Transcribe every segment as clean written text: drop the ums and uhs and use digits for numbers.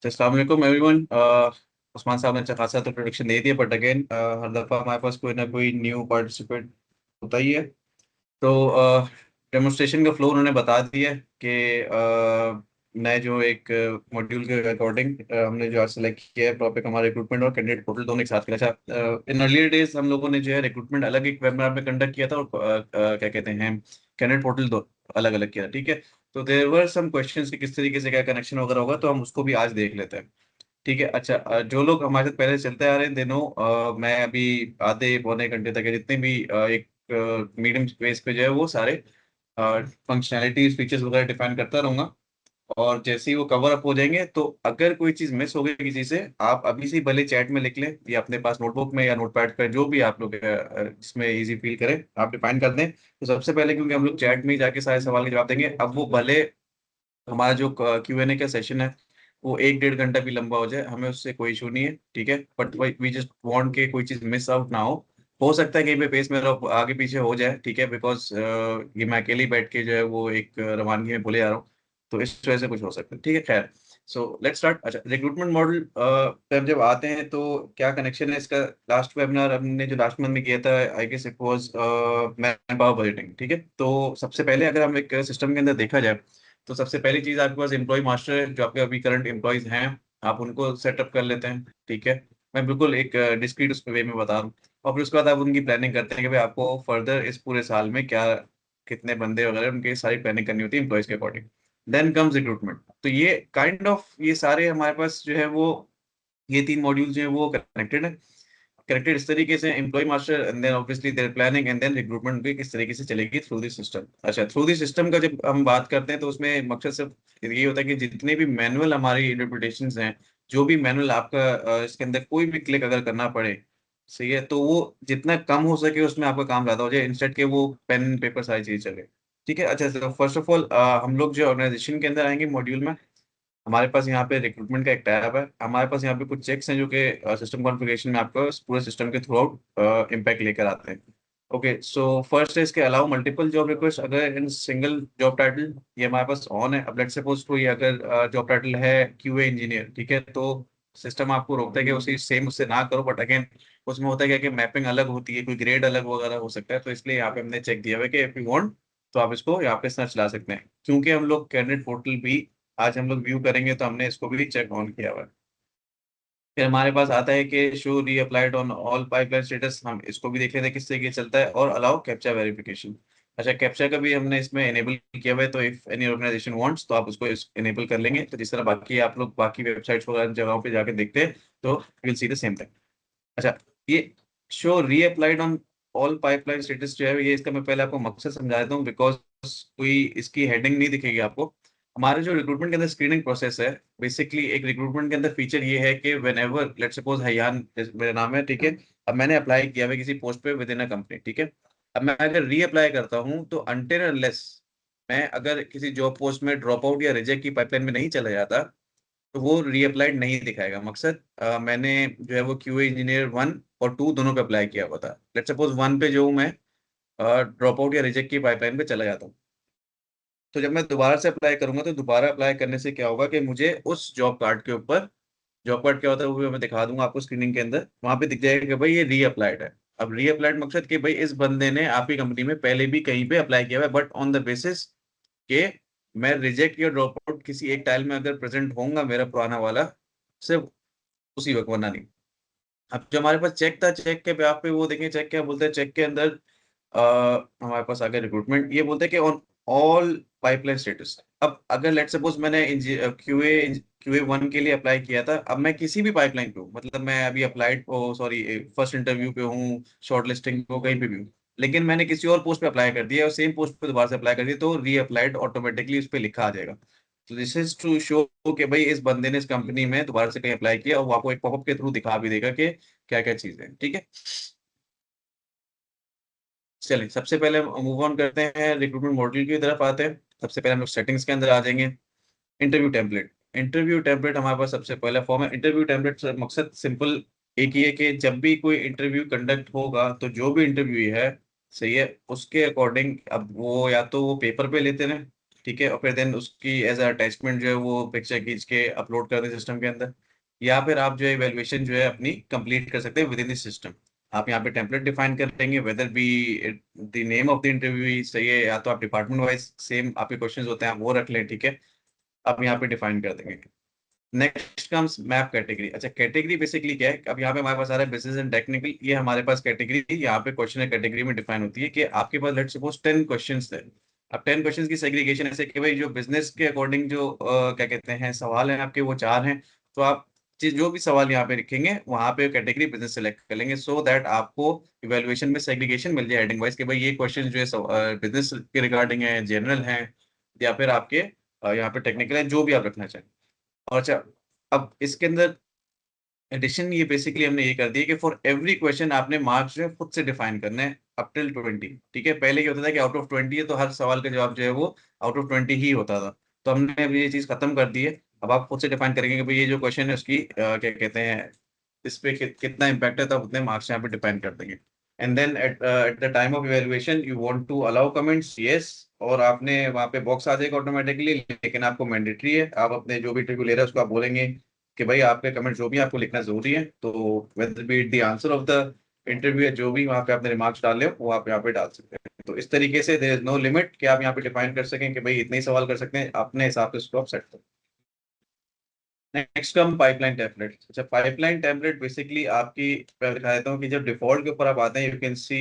तो अस्सलाम वालेकुम एवरीवन। उस्मान साहब ने अच्छा खासा तो प्रोडक्शन दे दिया, बट अगेन हर दफ़ा हमारे पास कोई ना कोई न्यू पार्टिसिपेंट होता ही है। तो डेमोन्स्ट्रेशन का फ्लो उन्होंने बता दिया है कि नए जो एक मॉड्यूल के अकॉर्डिंग हमने जो आज सेलेक्ट किया है टॉपिक हमारा रिक्रूटमेंट और कैंडिडेट पोर्टल दोनों एक साथ किया। अच्छा, इन अर्लियर डेज हम लोगों ने जो है रिक्रूटमेंट अलग एक वेबिनार में कंडक्ट किया था और क्या कहते हैं कैंडिडेट पोर्टल दो अलग अलग किया, ठीक है। तो देयर वर सम क्वेश्चंस कि किस तरीके से क्या कनेक्शन वगैरह होगा, तो हम उसको भी आज देख लेते हैं। ठीक है। अच्छा, जो लोग हमारे साथ पहले चलते आ रहे हैं दिनों, मैं अभी आधे पौने घंटे तक है, जितने भी एक मीडियम स्पेस पे जो है वो सारे फंक्शनैलिटीज फीचर्स वगैरह डिफाइन करता रहूंगा। और जैसे ही वो कवर अप हो जाएंगे, तो अगर कोई चीज मिस हो गई किसी से, आप अभी से ही भले चैट में लिख लें या अपने पास नोटबुक में या नोटपैड पर, जो भी आप लोग जिसमें इजी फील करें आप डिफाइन कर दें। तो सबसे पहले, क्योंकि हम लोग चैट में ही जाके सारे सवाल के जवाब देंगे, अब वो भले हमारा जो Q&A का सेशन है वो 1 डेढ़ घंटा भी लंबा हो जाए, हमें उससे कोई इशू नहीं है, ठीक है। बट वी जस्ट वांट के कोई चीज मिस आउट ना हो सकता है कहीं पे पेस मेरा आगे पीछे हो जाए, ठीक है, बिकॉज ये मैं अकेले ही बैठ के जो है वो एक रवानगी में बोले जा रहा हूँ, तो इस वजह से कुछ हो सकता है, ठीक है। खैर, सो लेट्स स्टार्ट। अच्छा, रिक्रूटमेंट मॉडल पे हम जब आते हैं तो क्या कनेक्शन है इसका। लास्ट वेबिनार हमने जो लास्ट मंथ में किया था, I guess it was manpower budgeting, ठीक है। तो सबसे पहले अगर हम एक सिस्टम के अंदर देखा जाए, तो सबसे पहली चीज आपके पास एम्प्लॉय मास्टर है, जो आपके अभी करंट एम्प्लॉयज हैं, आप उनको सेटअप कर लेते हैं, ठीक है। मैं बिल्कुल एक डिस्क्रीट उस वे में बता रहा हूँ। और फिर उसके बाद आप उनकी प्लानिंग करते हैं कि भाई आपको फर्दर इस पूरे साल में क्या, कितने बंदे वगैरह, उनकी सारी प्लानिंग करनी होती है एम्प्लॉयज के अकॉर्डिंग। Then comes recruitment. तो ये काइंड ऑफ ये सारे हमारे पास जो है वो ये तीन मॉड्यूल जो है वो कनेक्टेड है। कनेक्टेड इस तरीके से employee master and then obviously their planning and then recruitment भी किस तरीके से चलेगी थ्रू दिस सिस्टम। अच्छा, थ्रू दिस सिस्टम का जब हम बात करते हैं तो उसमें मकसद सिर्फ ये होता है कि जितने भी मैनुअल हमारी इंटरप्रिटेशंस हैं, जो भी मैनुअल आपका इसके अंदर कोई भी क्लिक अगर करना पड़े, सही है, तो वो जितना कम हो सके उसमें आपका काम ज्यादा हो जाए, इंस्टेड के वो पेन पेपर सारी चीज चले, ठीक है। अच्छा, फर्स्ट ऑफ ऑल हम लोग जो ऑर्गेनाइजेशन के अंदर आएंगे मॉड्यूल में, हमारे पास यहाँ पे रिक्रूटमेंट का एक टैब है, हमारे पास यहाँ पे कुछ चेक्स हैं जो कि सिस्टम कॉन्फ़िगरेशन में आपको पूरे सिस्टम के थ्रू आउट इम्पैक्ट लेकर आते हैं। ओके, सो फर्स्ट है इसके अलाउ मल्टीपल जॉब रिक्वेस्ट अगर इन सिंगल जॉब टाइटल, ये हमारे पास ऑन है। अब लेट्स सपोज कोई अगर जॉब टाइटल है QA इंजीनियर, ठीक है, तो सिस्टम आपको रोकता है कि उसी सेम उससे ना करो, बट अगेन उसमें होता है क्या कि मैपिंग अलग होती है, कोई ग्रेड अलग वगैरह हो सकता है, तो इसलिए यहाँ पे हमने चेक दिया हुआ है कि इफ यू वांट तो आप इसको यहाँ पे सर्च चला सकते हैं, क्योंकि हम लोग कैंडिडेट पोर्टल भी आज हम लोग व्यू करेंगे, तो हमने इसको भी चेक ऑन किया हुआ है। फिर हमारे पास आता है कि शो री applied on all pipeline status, हम इसको भी देख लेते हैं किस तरीके से चलता है, और अलाउ कैप्चा वेरिफिकेशन। अच्छा, कैप्चा का भी हमने इसमें इनेबल किया हुआ है, तो इफ एनी ऑर्गेनाइजेशन वांट्स तो आप उसको इनेबल कर लेंगे, तो जिस तरह बाकी आप लोग बाकी वेबसाइट्स वगैरह जगहों पे जाके देखते हैं, तो will see the same thing. अच्छा, ये शो री applied on all pipeline status जो है, ये इसका मैं पहले आपको मकसद समझा देता हूँ, बिकॉज कोई इसकी हेडिंग नहीं दिखेगी आपको। हमारे जो रिक्रूटमेंट के अंदर स्क्रीनिंग प्रोसेस है, बेसिकली एक रिक्रूटमेंट के अंदर फीचर ये है कि when ever let suppose Hayyan मेरा नाम है, ठीक है, अब मैंने अप्लाई किया है किसी पोस्ट पे विद इन अ कंपनी, ठीक है। अब मैं अगर री अप्लाई करता हूँ, तो अनटिल अनलेस मैं अगर किसी जॉब पोस्ट में ड्रॉप आउट या रिजेक्ट की पाइपलाइन में नहीं चला जाता, तो वो रीअप्लाइड नहीं दिखाएगा। मकसद मैंने जो है वो QA इंजीनियर 1 और 2 दोनों पे अप्लाई किया हुआ था। लेट्स सपोज 1 पे जो हूँ मैं ड्रॉप आउट या रिजेक्ट की पाइपलाइन पे चला जाता हूँ, तो जब मैं दोबारा से अप्लाई करूंगा, तो दोबारा अप्लाई करने से क्या होगा कि मुझे उस जॉब कार्ड के ऊपर, जॉब कार्ड क्या होता है वो भी मैं दिखा दूंगा आपको स्क्रीनिंग के अंदर, वहां पे दिख जाएगा कि भाई ये रीअप्लाइड है। अब रीअप्लाइड मकसद कि भाई इस बंदे ने आपकी कंपनी में पहले भी कहीं पे अप्लाई किया हुआ है, बट ऑन द बेसिस कि मैं रिजेक्ट या ड्रॉप आउट किसी एक टाइल में अगर प्रेजेंट होऊंगा मेरा पुराना वाला, सिर्फ उसी वक्त, वरना नहीं। अब जो हमारे पास चेक था, चेक के पे आप पे वो देखें, चेक क्या बोलते हैं, चेक के अंदर हमारे पास आ गया रिक्रूटमेंट, ये बोलते हैं कि ऑन ऑल पाइपलाइन स्टेटस। अब अगर लेट सपोज मैंने QA 1 के लिए अप्लाई किया था, अब मैं किसी भी पाइपलाइन पे हूँ, मतलब मैं अभी अप्लाइड सॉरी फर्स्ट इंटरव्यू पे हूँ, शॉर्ट लिस्टिंग पे हूँ, कहीं पे भी हूँ, लेकिन मैंने किसी और पोस्ट पे अप्लाई कर दिया और सेम पोस्ट पे दोबारा से अप्लाई कर दिया, तो रीअप्लाइड ऑटोमेटिकली उस पर लिखा आ जाएगा। तो दिस इज टू शो कि भाई इस बंदे ने इस कंपनी में दोबारा से कहीं अप्लाई किया, और वो आपको एक पॉपअप के थ्रू दिखा भी देगा कि क्या क्या चीजें हैं, ठीक है। चलिए, सबसे पहले मूव ऑन करते हैं, रिक्रूटमेंट मॉडल की तरफ आते हैं। सबसे पहले हम लोग सेटिंग्स के अंदर आ जाएंगे। Interview template. इंटरव्यू टेम्पलेट हमारे पास सबसे पहला फॉर्म है। इंटरव्यू टेम्पलेट से मकसद सिंपल एक ही है कि जब भी कोई इंटरव्यू कंडक्ट होगा, तो जो भी इंटरव्यू है, सही है, उसके अकॉर्डिंग अब वो या तो वो पेपर पे लेते हैं, ठीक है, और फिर देन उसकी एज अ अटैचमेंट जो है वो पिक्चर खींच के अपलोड कर दें सिस्टम के अंदर, या फिर आप जो है इवेल्युएशन जो है अपनी कंप्लीट कर सकते हैं विद इन द सिस्टम। आप यहाँ पे टेम्पलेट डिफाइन कर देंगे, whether be the name of the interview सही है, या तो आप डिपार्टमेंट वाइज सेम आपके क्वेश्चंस होते हैं आप वो रख लें, ठीक है। आप यहाँ पे डिफाइन कर देंगे। Next comes map category. अच्छा, कैटेगरी बेसिकली क्या है, अब यहाँ पे हमारे पास आ रहा है बिजनेस एंड टेक्निकल, ये हमारे पास कैटेगरी, यहाँ पे क्वेश्चन है कैटेगरी में डिफाइन होती है कि आपके पास लेट्स सपोज 10 क्वेश्चंस थे। अब 10 क्वेश्चंस की सेग्रीगेशन ऐसे कि भाई जो बिजनेस के अकॉर्डिंग जो क्या कहते हैं सवाल हैं आपके वो 4 हैं, तो आप जो भी सवाल यहाँ पे लिखेंगे वहां पे कैटेगरी बिजनेस सेलेक्ट कर लेंगे, सो दैट आपको इवेल्युएशन में सेग्रीगेशन मिल जाए हेडिंग वाइज कि भाई ये क्वेश्चन जो है बिजनेस के रिगार्डिंग है, जनरल है, या फिर आपके यहाँ पे टेक्निकल है, जो भी आप रखना चाहें। और अच्छा, अब इसके अंदर एडिशन ये बेसिकली हमने ये कर दिया कि फॉर एवरी क्वेश्चन आपने मार्क्स जो है खुद से डिफाइन करना है अप टिल 20। ठीक है, पहले ये होता था कि आउट ऑफ 20 है तो हर सवाल का जवाब जो है वो आउट ऑफ 20 ही होता था। तो हमने अब ये चीज खत्म कर दी है। अब आप खुद से डिफाइन करेंगे कि भाई ये जो क्वेश्चन है उसकी क्या कहते हैं, इस पे कितना इम्पैक्ट है, तो आप उतने मार्क्स यहाँ पे डिफाइन कर देंगे। And then at the time of evaluation you want to allow comments, yes, और आपने वहाँ पे बॉक्स आ जाएगा ऑटोमेटिकली, लेकिन आपको मैंडेटरी है, आप अपने जो भी इंटरव्यू ले रहे हैं उसको आप बोलेंगे कि भाई आपके कमेंट जो भी आपको लिखना जरूरी है, तो whether be the answer of the interview, जो भी वहाँ पे आपने रिमार्क्स डाले हो वो आप यहाँ पे डाल सकते हैं। तो इस तरीके से देयर इज नो लिमिट कि आप यहाँ पे डिफाइन कर सकें कि भाई इतने ही सवाल कर सकते हैं, अपने हिसाब से उसको आप सेट करें। Next come pipeline template. अच्छा, पाइपलाइन टेम्पलेट बेसिकली आपकी, मैं दिखा देता हूँ कि जब डिफॉल्ट के ऊपर आप आते हैं यू कैन सी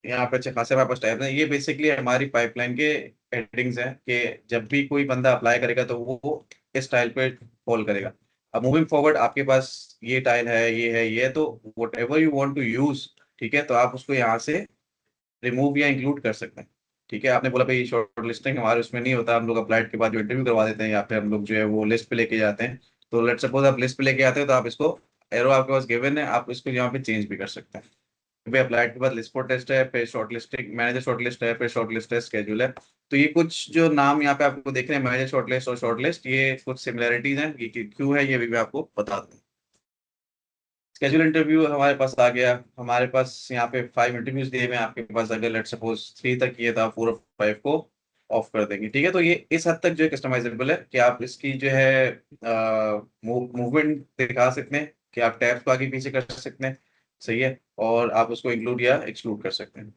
यहाँ पे अच्छे खासे हमारे पास टैब है। ये बेसिकली हमारी पाइपलाइन के हेडिंग्स हैं कि जब भी कोई बंदा अप्लाई करेगा तो वो इस टाइल पे फॉल करेगा। अब मूविंग फॉरवर्ड आपके पास ये टाइल है, ये है, तो whatever you want to use, ठीक है, तो आप उसको यहाँ से रिमूव या इंक्लूड कर सकते हैं। ठीक है, आपने बोला भाई शॉर्ट लिस्टिंग हमारे उसमें नहीं होता, हम लोग अप्लाइड के बाद जो इंटरव्यू करवा देते हैं या फिर हम लोग जो है वो लिस्ट पे लेके जाते हैं। तो लेट सपोज आप लिस्ट पे लेके आते हो तो आप इसको, एरो आपके पास गिवन है, आप इसको यहाँ पे चेंज भी कर सकते हैं। भाई अप्लाइड के बाद लिस्ट फॉर टेस्ट है, फिर short listing manager short list है, फिर शॉर्ट लिस्ट है, स्केड्यूल है। तो ये कुछ जो नाम यहाँ पे आपको देख रहे हैं, मैनेजर शॉर्ट लिस्ट और शॉर्ट लिस्ट, ये कुछ सिमिलैरिटीज हैं, ये क्यों है ये भी मैं आपको बता दूं। स्केड्यूल इंटरव्यू हमारे पास आ गया, हमारे पास यहाँ पे 5 इंटरव्यूज दिए हुए हैं आपके पास, अगर लेट सपोज 3 तक किए तो आप 4 और 5 को ऑफ कर देंगे। ठीक है, तो ये इस हद तक जो है कस्टमाइजेबल है कि आप इसकी जो है मूवमेंट दिखा सकते हैं, कि आप टैब्स को आगे पीछे कर सकते हैं, सही है, और आप उसको इंक्लूड या एक्सक्लूड कर सकते हैं।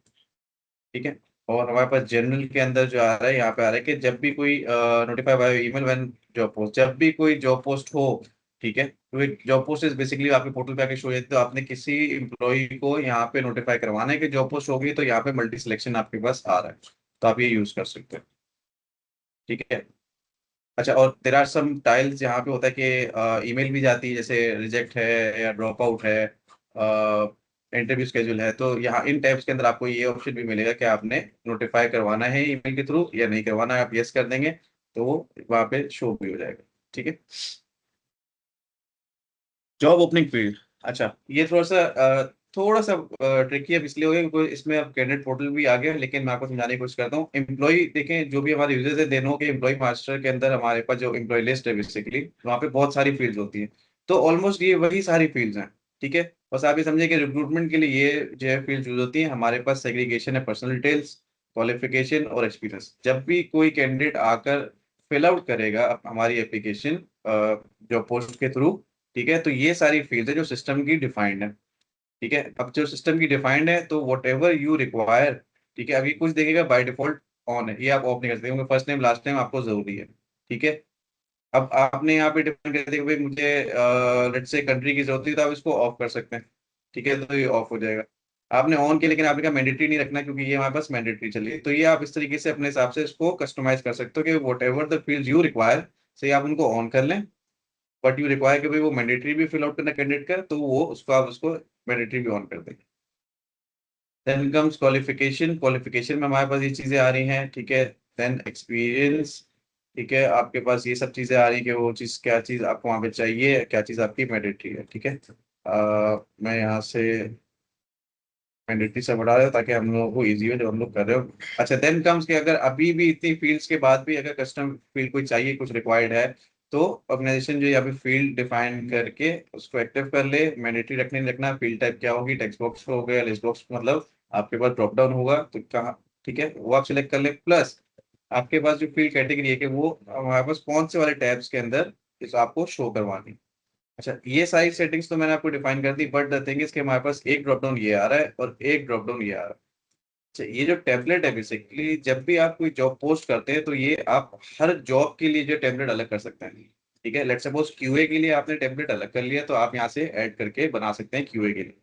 ठीक है, और हमारे पास जनरल के अंदर जो आ रहा है, यहाँ पे आ रहा है कि जब भी कोई notify by email when job post, जब भी कोई जॉब पोस्ट हो, ठीक है, तो जॉब पोस्ट इज बेसिकली आपके पोर्टल पे आके शो होती है, तो आपने किसी इम्प्लॉय को यहाँ पे नोटिफाई करवाना है कि जॉब पोस्ट होगी, तो यहाँ पे मल्टी सिलेक्शन आपके पास आ रहा है, तो आप ये यूज कर सकते हैं। ठीक है, अच्छा, और देर आर सम टाइल्स यहाँ पे होता है कि ईमेल भी जाती है, जैसे रिजेक्ट है या ड्रॉप आउट है, इंटरव्यू स्केड्यूल है, तो यहाँ इन टैब्स के अंदर आपको ये ऑप्शन भी मिलेगा कि आपने नोटिफाई करवाना है ईमेल के थ्रू या नहीं करवाना है, आप यस कर देंगे तो वो वहाँ पे शो भी हो जाएगा। ठीक है, जॉब ओपनिंग फील्ड। अच्छा, ये थोड़ा सा ट्रिकी है, इसलिए हो गया क्योंकि इसमें अब कैंडिडेट पोर्टल भी आ गया, लेकिन मैं आपको समझाने की कोशिश करता हूँ। एम्प्लॉय देखें, जो भी हमारे यूजर्स है, दे नो के एम्प्लॉय मास्टर के अंदर हमारे पास जो एम्प्लॉय लिस्ट है बेसिकली वहाँ पे बहुत सारी फील्ड्स होती है, तो ऑलमोस्ट ये वही सारी फील्ड्स हैं। ठीक है, बस आप ये समझे कि रिक्रूटमेंट के लिए ये जो है फील्ड यूज होती है। हमारे पास सेग्रीगेशन है, पर्सनल डिटेल्स, क्वालिफिकेशन और एक्सपीरियंस। जब भी कोई कैंडिडेट आकर फिल आउट करेगा हमारी एप्लीकेशन जॉब पोस्ट के थ्रू, ठीक है, तो ये सारी फील्ड है जो सिस्टम की डिफाइंड है। ठीक है, अब जो सिस्टम की डिफाइंड है तो वट एवर यू रिक्वायर, ठीक है, अभी कुछ देखेगा बाय डिफॉल्ट ऑन है, ये आप ऑफ नहीं कर सकते क्योंकि फर्स्ट नेम लास्ट नेम आपको जरूरी है। ठीक है, अब आपने यहाँ पे डिफाइन कर दिया कि भाई मुझे लेट्स से कंट्री की जरूरत है, तो आप इसको ऑफ कर सकते हैं। ठीक है, तो ये ऑफ हो जाएगा। आपने ऑन किया, लेकिन आपने कहा मैंडेटरी नहीं रखना क्योंकि ये हमारे पास मैंडेटरी चलिए, तो ये आप इस तरीके से अपने हिसाब से इसको कस्टमाइज कर सकते हो कि what ever the field you require, से आप उनको ऑन कर लें, बट यू रिक्वायर कि भाई वो मैंडेटरी भी फिल आउट करना कैंडिडेट का, तो वो उसको आप उसको मैंडेटरी भी ऑन कर देंगे। Then comes qualification. क्वालिफिकेशन में हमारे पास ये चीजें आ रही हैं, ठीक है। देन एक्सपीरियंस, ठीक है, आपके पास ये सब चीजें आ रही हैं कि वो चीज क्या चीज आपको वहाँ पे चाहिए, क्या चीज आपकी मैंडेटरी है। ठीक है, मैं यहाँ से मैंडेटरी से बढ़ा रहा हूँ ताकि हम लोगों को इजी हो जो हम लोग कर रहे हो। अच्छा, देन कम्स कि अगर अभी भी इतनी फील्ड्स के बाद भी अगर कस्टम फील्ड कोई चाहिए, कुछ रिक्वायर्ड है, तो ऑर्गेनाइजेशन जो यहाँ पे फील्ड डिफाइन करके उसको एक्टिव कर ले। मैंडेटरी रखने नहीं रखना, फील्ड टाइप क्या होगी, टेक्स्ट बॉक्स हो गया, लिस्ट बॉक्स, मतलब आपके पास ड्रॉप डाउन होगा तो कहाँ, ठीक है, वो आप सिलेक्ट कर ले। प्लस आपके पास जो फील्ड कैटेगरी है कि वो हमारे पास कौन से वाले टैब्स के अंदर इस आपको शो करवानी है। अच्छा, ये सारी सेटिंग्स तो मैंने आपको डिफाइन कर दी, बट द थिंग इज कि हमारे पास एक ड्रॉप डाउन ये आ रहा है और एक ड्रॉप डाउन ये आ रहा है। अच्छा, ये जो टेम्पलेट है बेसिकली जब भी आप कोई जॉब पोस्ट करते हैं तो ये आप हर जॉब के लिए जो टेम्पलेट अलग कर सकते हैं। ठीक है, लेट्स सपोज क्यूए के लिए आपने टेम्पलेट अलग कर लिया तो आप यहाँ से ऐड करके बना सकते हैं क्यूए के लिए।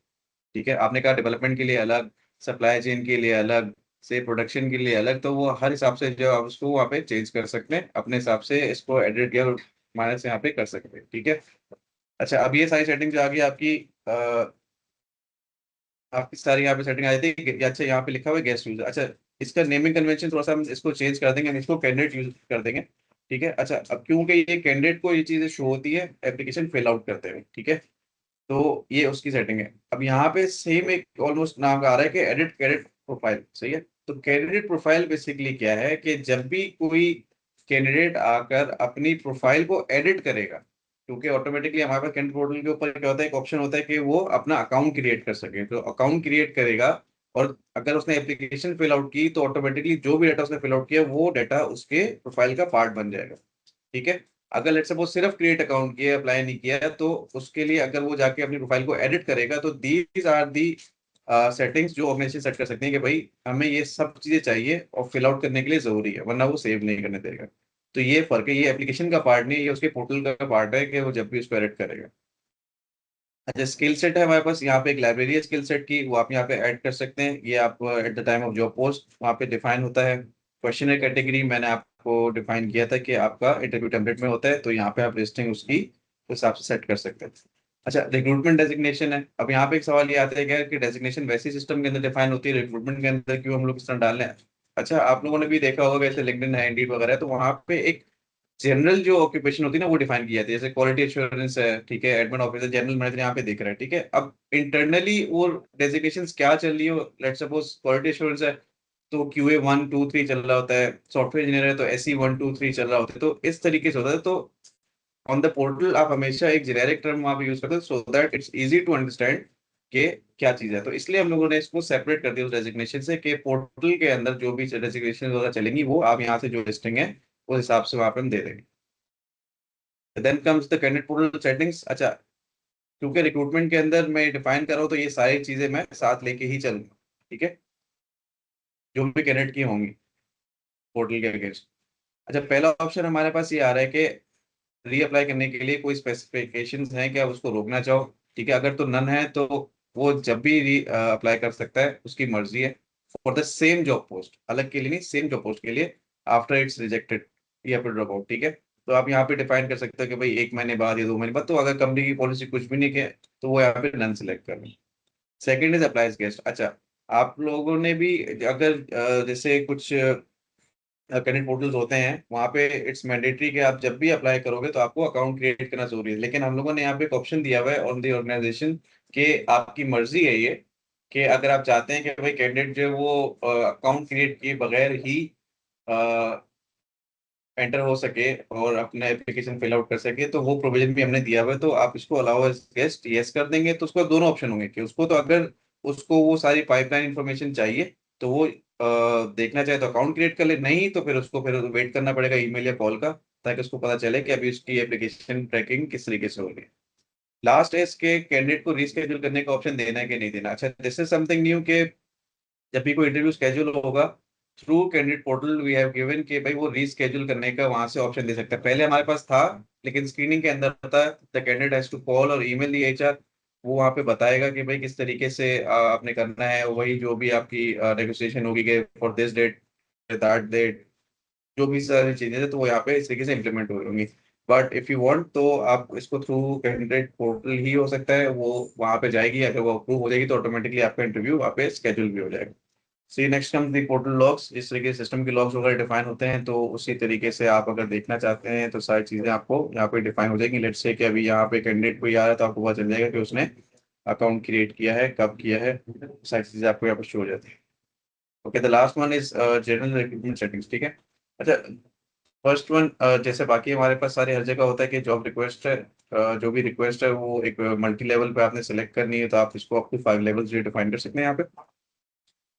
ठीक है, आपने कहा डेवलपमेंट के लिए अलग, सप्लाई चेन के लिए अलग, से प्रोडक्शन के लिए अलग, तो वो हर हिसाब से जो आप उसको वहाँ पे चेंज कर सकते हैं अपने हिसाब से, इसको एडिट या माइनस यहाँ पे कर सकते हैं। ठीक है। अच्छा, अब ये सारी सेटिंग जो आ गई आपकी, आपकी सारी यहाँ पे सेटिंग आ जाती है अच्छा, यहाँ पे लिखा हुआ है गेस्ट यूजर। अच्छा, इसका नेमिंग कन्वेंशन थोड़ा सा हम इसको चेंज कर देंगे, हम इसको कैंडिडेट यूज कर देंगे। ठीक है। अच्छा, अब क्योंकि ये कैंडिडेट को ये चीजें शो होती है एप्लीकेशन फिल आउट करते हुए। ठीक है, तो ये उसकी सेटिंग है। अब यहाँ पे सेम एक ऑलमोस्ट नाम का आ रहा है कि एडिट कैंडिडेट प्रोफाइल। सही है, तो कैंडिडेट प्रोफाइल बेसिकली क्या है कि जब भी कोई कैंडिडेट आकर अपनी प्रोफाइल को एडिट करेगा, क्योंकि ऑटोमेटिकली हमारे पास कैंडिडेट पोर्टल के ऊपर क्या होता है, एक ऑप्शन होता है कि वो अपना अकाउंट क्रिएट कर सके, तो अकाउंट क्रिएट करेगा और अगर उसने एप्लीकेशन फिल आउट की तो ऑटोमेटिकली जो भी डाटा उसने फिल आउट किया वो डाटा उसके प्रोफाइल का पार्ट बन जाएगा। ठीक है। अगर लेट्स सपोज सिर्फ क्रिएट अकाउंट किया, अप्लाई नहीं किया है, तो उसके लिए अगर वो जाके अपनी प्रोफाइल को एडिट करेगा तो दीज आर दी सेटिंग्स जो ऑर्गेनाइजेशन सेट कर सकती है कि भाई हमें ये सब चीजें चाहिए और फिल आउट करने के लिए जरूरी है, वरना वो सेव नहीं करने देगा। तो ये फर्क है, ये एप्लीकेशन का पार्ट नहीं है, ये उसके पोर्टल का पार्ट है कि वो जब भी उसको एडिट करेगा। अच्छा, स्किल सेट है हमारे पास यहाँ पे, एक लाइब्रेरी है स्किल सेट की, वो आप यहाँ पे ऐड कर सकते हैं। ये आप eight the time of job post वहाँ पे डिफाइन होता है। क्वेश्चनर कैटेगरी मैंने आपको डिफाइन किया था कि आपका इंटरव्यू टेम्पलेट में होता है, तो यहाँ पे आप लिस्टिंग उसकी उस हिसाब से सेट कर सकते हैं। अच्छा, रिक्रूटमेंट डेजिग्नेशन है। अब यहाँ पे एक सवाल ये आता है क्या कि डेजिग्नेशन वैसे सिस्टम के अंदर डिफाइन होती है, रिक्रूटमेंट के अंदर क्यों हम लोग इस तरह डाल रहे हैं। अच्छा, आप लोगों ने भी देखा होगा जैसे लिंक्डइन है, इंडीड वगैरह, तो वहाँ पे एक जनरल जो ऑक्यूपेशन होती है ना वो डिफाइन की जाती है, जैसे क्वालिटी एश्योरेंस है, ठीक है, एडमिन ऑफिसर, जनरल मैनेजर यहाँ पे दिख रहा है। ठीक है, अब इंटरनली वो डेजिग्नेशन क्या चल रही हो, लेट्स सपोज क्वालिटी एश्योरेंस है तो क्यूए 1 2 3 चल रहा होता है, सॉफ्टवेयर इंजीनियर है तो एसई 1 2 3 चल रहा होता है, तो इस तरीके से होता है। तो ऑन द पोर्टल आप हमेशा एक जेनेरिक टर्म वहां पे यूज करते हो so that it's easy to understand कि क्या चीज है, तो इसलिए हम लोगों ने इसको सेपरेट कर दिया उस डेजिग्नेशन से कि पोर्टल के अंदर जो भी डेजिग्नेशन वगैरह चलेंगी वो आप यहाँ से जो लिस्टिंग है उस हिसाब से वहां पे हम दे देंगे। Then comes the candidate portal settings. अच्छा, क्योंकि रिक्रूटमेंट के अंदर मैं डिफाइन कर रहा हूँ तो ये सारी चीजें मैं साथ लेके ही चलूंगा। ठीक है, जो भी कैंडिडेट की होंगी पोर्टल के अगेंस्ट। अच्छा, पहला ऑप्शन हमारे पास ये आ रहा है कि रीअप्लाई करने के लिए कोई स्पेसिफिकेशंस हैं क्या, उसको रोकना चाहो। ठीक है, अगर तो नन है तो वो जब भी री अप्लाई कर सकता है, उसकी मर्जी है, for the same job post, अलग के लिए नहीं, सेम जॉब पोस्ट के लिए, आफ्टर इट्स रिजेक्टेड या फिर ड्रॉप आउट। ठीक है, तो आप यहाँ पे डिफाइन कर सकते हो कि भाई 1 महीने बाद या 2 महीने बाद, तो अगर कंपनी की पॉलिसी कुछ भी नहीं किया तो वो यहाँ पे नन सेलेक्ट कर लो। Second is applies guest. अच्छा, आप लोगों ने भी अगर जैसे कुछ कैंडिडेट पोर्टल्स होते हैं वहाँ पे इट्स मैंडेटरी कि आप जब भी अप्लाई करोगे तो आपको अकाउंट क्रिएट करना जरूरी है, लेकिन हम लोगों ने यहाँ पे एक ऑप्शन दिया हुआ है ऑन द ऑर्गेनाइजेशन कि आपकी मर्जी है ये, कि अगर आप चाहते हैं कि भाई कैंडिडेट जो है वो अकाउंट क्रिएट किए बगैर ही एंटर हो सके और अपना एप्लीकेशन फिल आउट कर सके, तो वो प्रोविजन भी हमने दिया हुआ है। तो आप इसको अलाउ एज गेस्ट यस कर देंगे तो उसको दोनों ऑप्शन होंगे कि उसको तो अगर उसको वो सारी पाइपलाइन इंफॉर्मेशन चाहिए तो वो देखना चाहे तो अकाउंट क्रिएट कर ले, नहीं तो फिर उसको फिर वेट करना पड़ेगा ईमेल या कॉल का, ताकि उसको पता चले कि अभी उसकी एप्लीकेशन ट्रैकिंग किस तरीके से हो रही है। लास्ट है इसके कैंडिडेट को रीस्केड्यूल करने का ऑप्शन देना है कि नहीं देना। अच्छा, दिस इज समथिंग न्यू कि जब भी कोई इंटरव्यू स्केड्यूल होगा through candidate portal we have given कि भाई वो रीस्केड्यूल करने का वहां से ऑप्शन दे सकता है। पहले हमारे पास था, लेकिन स्क्रीनिंग के अंदर होता है the candidate has to call और ईमेल दी एचआर, वो वहाँ पे बताएगा कि भाई किस तरीके से आपने करना है, वही जो भी आपकी नेगोशिएशन होगी कि for this date that date, जो भी सारी चीजें हैं तो वो यहाँ पे इस तरीके से इम्प्लीमेंट हो होंगी। बट इफ यू वांट तो आप इसको थ्रू कैंडिडेट पोर्टल ही हो सकता है, वो वहाँ पे जाएगी, अगर वो अप्रूव हो जाएगी तो ऑटोमेटिकली आपका इंटरव्यू वहाँ पे स्केड्यूल भी हो जाएगा। See next comes the portal logs. जिस तरीके से सिस्टम के लॉग्स वगैरह डिफाइन होते हैं तो उसी तरीके से आप अगर देखना चाहते हैं तो सारी चीजें आपको यहाँ पे डिफाइन हो जाएंगी। लेट्स से कि अभी यहाँ पे कैंडिडेट कोई आ रहा है तो आपको पता चल जाएगा कि उसने अकाउंट क्रिएट किया है, कब किया है, सारी चीजें आपको यहाँ पर शो हो जाती है। Okay, the last one is general recruitment settings. ठीक है। अच्छा, फर्स्ट वन, जैसे बाकी हमारे पास सारे हर जगह होता है कि जॉब रिक्वेस्ट है, जो भी रिक्वेस्ट है वो एक मल्टी लेवल पे आपने सेलेक्ट करनी है, तो आप इसको अप टू 5 लेवल्स डिफाइन कर सकते हैं यहाँ पे।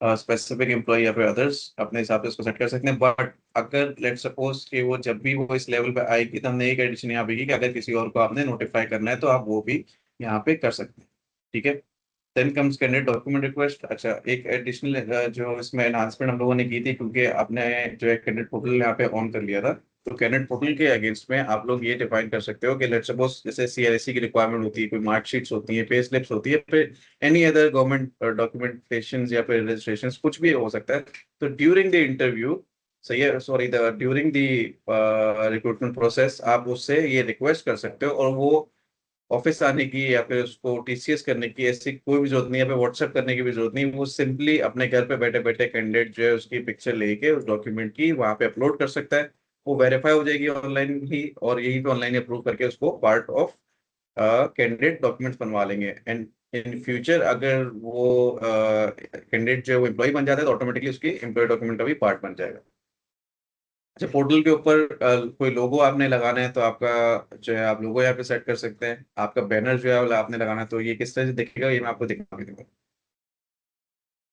स्पेसिफिक एम्प्लॉय या फिर अदर्स अपने हिसाब से उसको सेट कर सकते हैं। बट अगर लेट सपोज कि वो जब भी वो इस लेवल पे आएगी तो हमने एक एडिशन यहाँ पे की कि अगर किसी और को आपने नोटिफाई करना है तो आप वो भी यहाँ पे कर सकते हैं। ठीक है। Then comes candidate document request. अच्छा, एक एडिशनल जो इसमें एनहांसमेंट हम लोगों ने की थी, क्योंकि आपने जो है कैंडिडेट पोर्टल यहाँ पे ऑन कर लिया था, तो कैंडिडेट पोर्टल के अगेंस्ट में आप लोग ये डिफाइन कर सकते हो कि लेट्स सपोज जैसे सीआरएसी की रिक्वायरमेंट होती है, कोई मार्कशीट्स होती है, पे स्लिप्स होती है, फिर एनी अदर गवर्नमेंट डॉक्यूमेंटेशन या फिर रजिस्ट्रेशन कुछ भी हो सकता है। तो ड्यूरिंग द इंटरव्यू, सही है, sorry, the during the recruitment process आप उससे ये रिक्वेस्ट कर सकते हो, और वो ऑफिस आने की या फिर उसको टीसीएस करने की ऐसी कोई भी जरूरत नहीं है, या फिर व्हाट्सएप करने की भी जरूरत नहीं। वो सिंपली अपने घर पे बैठे बैठे कैंडिडेट जो है उसकी पिक्चर लेके उस डॉक्यूमेंट की वहां पे अपलोड कर सकता है। वो वेरीफाई हो जाएगी ऑनलाइन ही, और यही पे ऑनलाइन अप्रूव करके उसको पार्ट ऑफ कैंडिडेट डॉक्यूमेंट्स बनवा लेंगे। एंड इन फ्यूचर अगर वो कैंडिडेट जो है वो एम्प्लॉय बन जाता है तो ऑटोमेटिकली उसकी एम्प्लॉय डॉक्यूमेंट का भी पार्ट बन जाएगा। अच्छा, पोर्टल के ऊपर कोई लोगो आपने लगाना है तो आपका जो है आप लोगो यहाँ पे सेट कर सकते हैं। आपका बैनर जो है वो आपने लगाना है, तो ये किस तरह से दिखेगा ये मैं आपको दिखा भी दूंगा।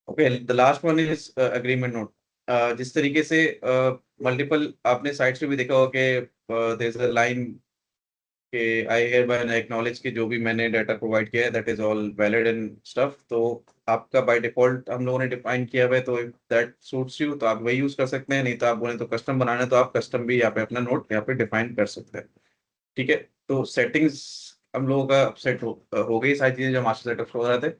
Okay, the last one is agreement note. जिस तरीके से मल्टीपल आपने साइट्स पे भी देखा होगा कि देयर इज अ लाइन कि आई हियर बाय एक्नॉलेज कि जो भी मैंने डाटा प्रोवाइड किया है that is all valid and stuff. तो आपका बाय डिफॉल्ट हम लोगों ने डिफाइन किया हुआ है, तो दैट सूट्स यू तो आप वही यूज कर सकते हैं, नहीं तो आप बोले तो कस्टम बनाना है तो आप कस्टम भी यहाँ पे अपना नोट यहाँ पे डिफाइन कर सकते हैं। ठीक है। तो सेटिंग्स हम लोगों का सेट हो गई सारी चीजें जो मास्टर सेटअप हो रहे थे।